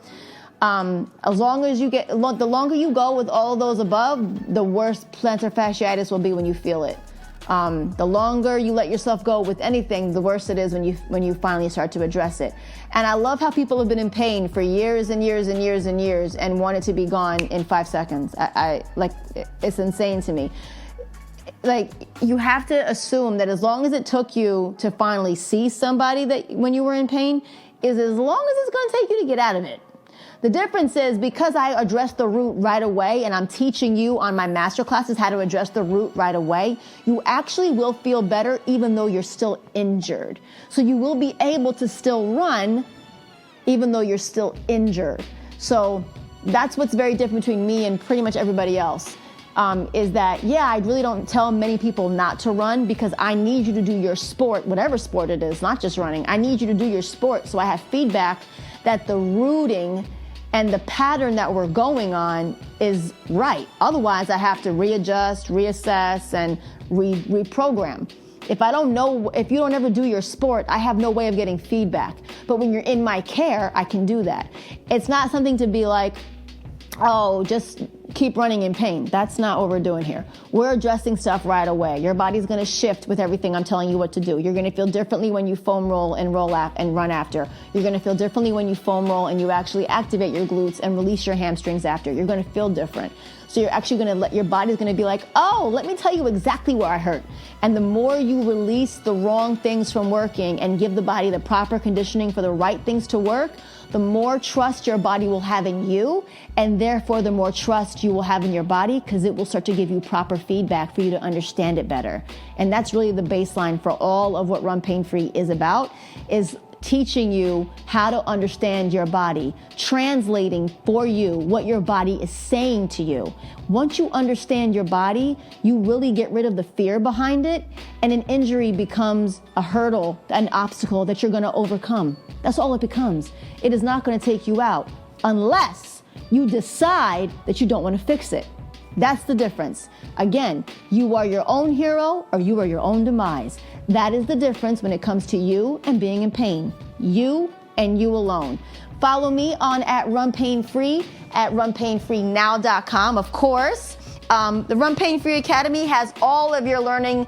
The longer you go with all of those above, the worse plantar fasciitis will be when you feel it. The longer you let yourself go with anything, the worse it is when you finally start to address it. And I love how people have been in pain for years and years and years and years and want it to be gone in 5 seconds. It's insane to me. Like, you have to assume that as long as it took you to finally see somebody that when you were in pain is as long as it's going to take you to get out of it. The difference is because I address the root right away, and I'm teaching you on my master classes how to address the root right away, you actually will feel better even though you're still injured. So you will be able to still run even though you're still injured. So that's what's very different between me and pretty much everybody else. Is that, I really don't tell many people not to run because I need you to do your sport, whatever sport it is, not just running. I need you to do your sport so I have feedback that the rooting and the pattern that we're going on is right. Otherwise, I have to readjust, reassess, and reprogram. If you don't ever do your sport, I have no way of getting feedback. But when you're in my care, I can do that. It's not something to be like, oh, just keep running in pain. That's not what we're doing here. We're addressing stuff right away. Your body's going to shift with everything I'm telling you what to do. You're going to feel differently when you foam roll and and run after. You're going to feel differently when you foam roll and you actually activate your glutes and release your hamstrings after. You're going to feel different. So you're actually going to your body's going to be like, oh, let me tell you exactly where I hurt. And the more you release the wrong things from working and give the body the proper conditioning for the right things to work, the more trust your body will have in you, and therefore the more trust you will have in your body because it will start to give you proper feedback for you to understand it better. And that's really the baseline for all of what Run Pain Free is about, is teaching you how to understand your body, translating for you what your body is saying to you. Once you understand your body, you really get rid of the fear behind it, and an injury becomes a hurdle, an obstacle that you're going to overcome. That's all it becomes. It is not going to take you out unless you decide that you don't want to fix it. That's the difference. Again, you are your own hero or you are your own demise. That is the difference when it comes to you and being in pain. You and you alone. Follow me on @RunPainFree, @RunPainFreeNow.com. Of course, the Run Pain Free Academy has all of your learning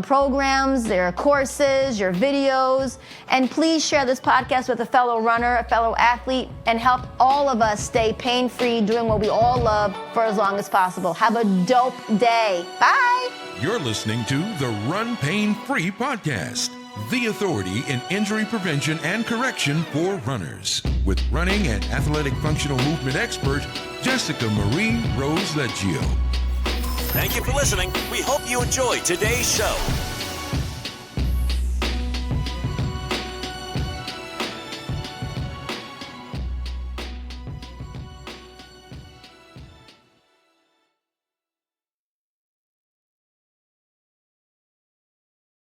programs, their courses, your videos, and please share this podcast with a fellow runner, a fellow athlete, and help all of us stay pain-free doing what we all love for as long as possible. Have a dope day. Bye. You're listening to the Run Pain Free Podcast, the authority in injury prevention and correction for runners, with running and athletic functional movement expert Jessica Marie Rose Leggio. Thank you for listening. We hope you enjoyed today's show.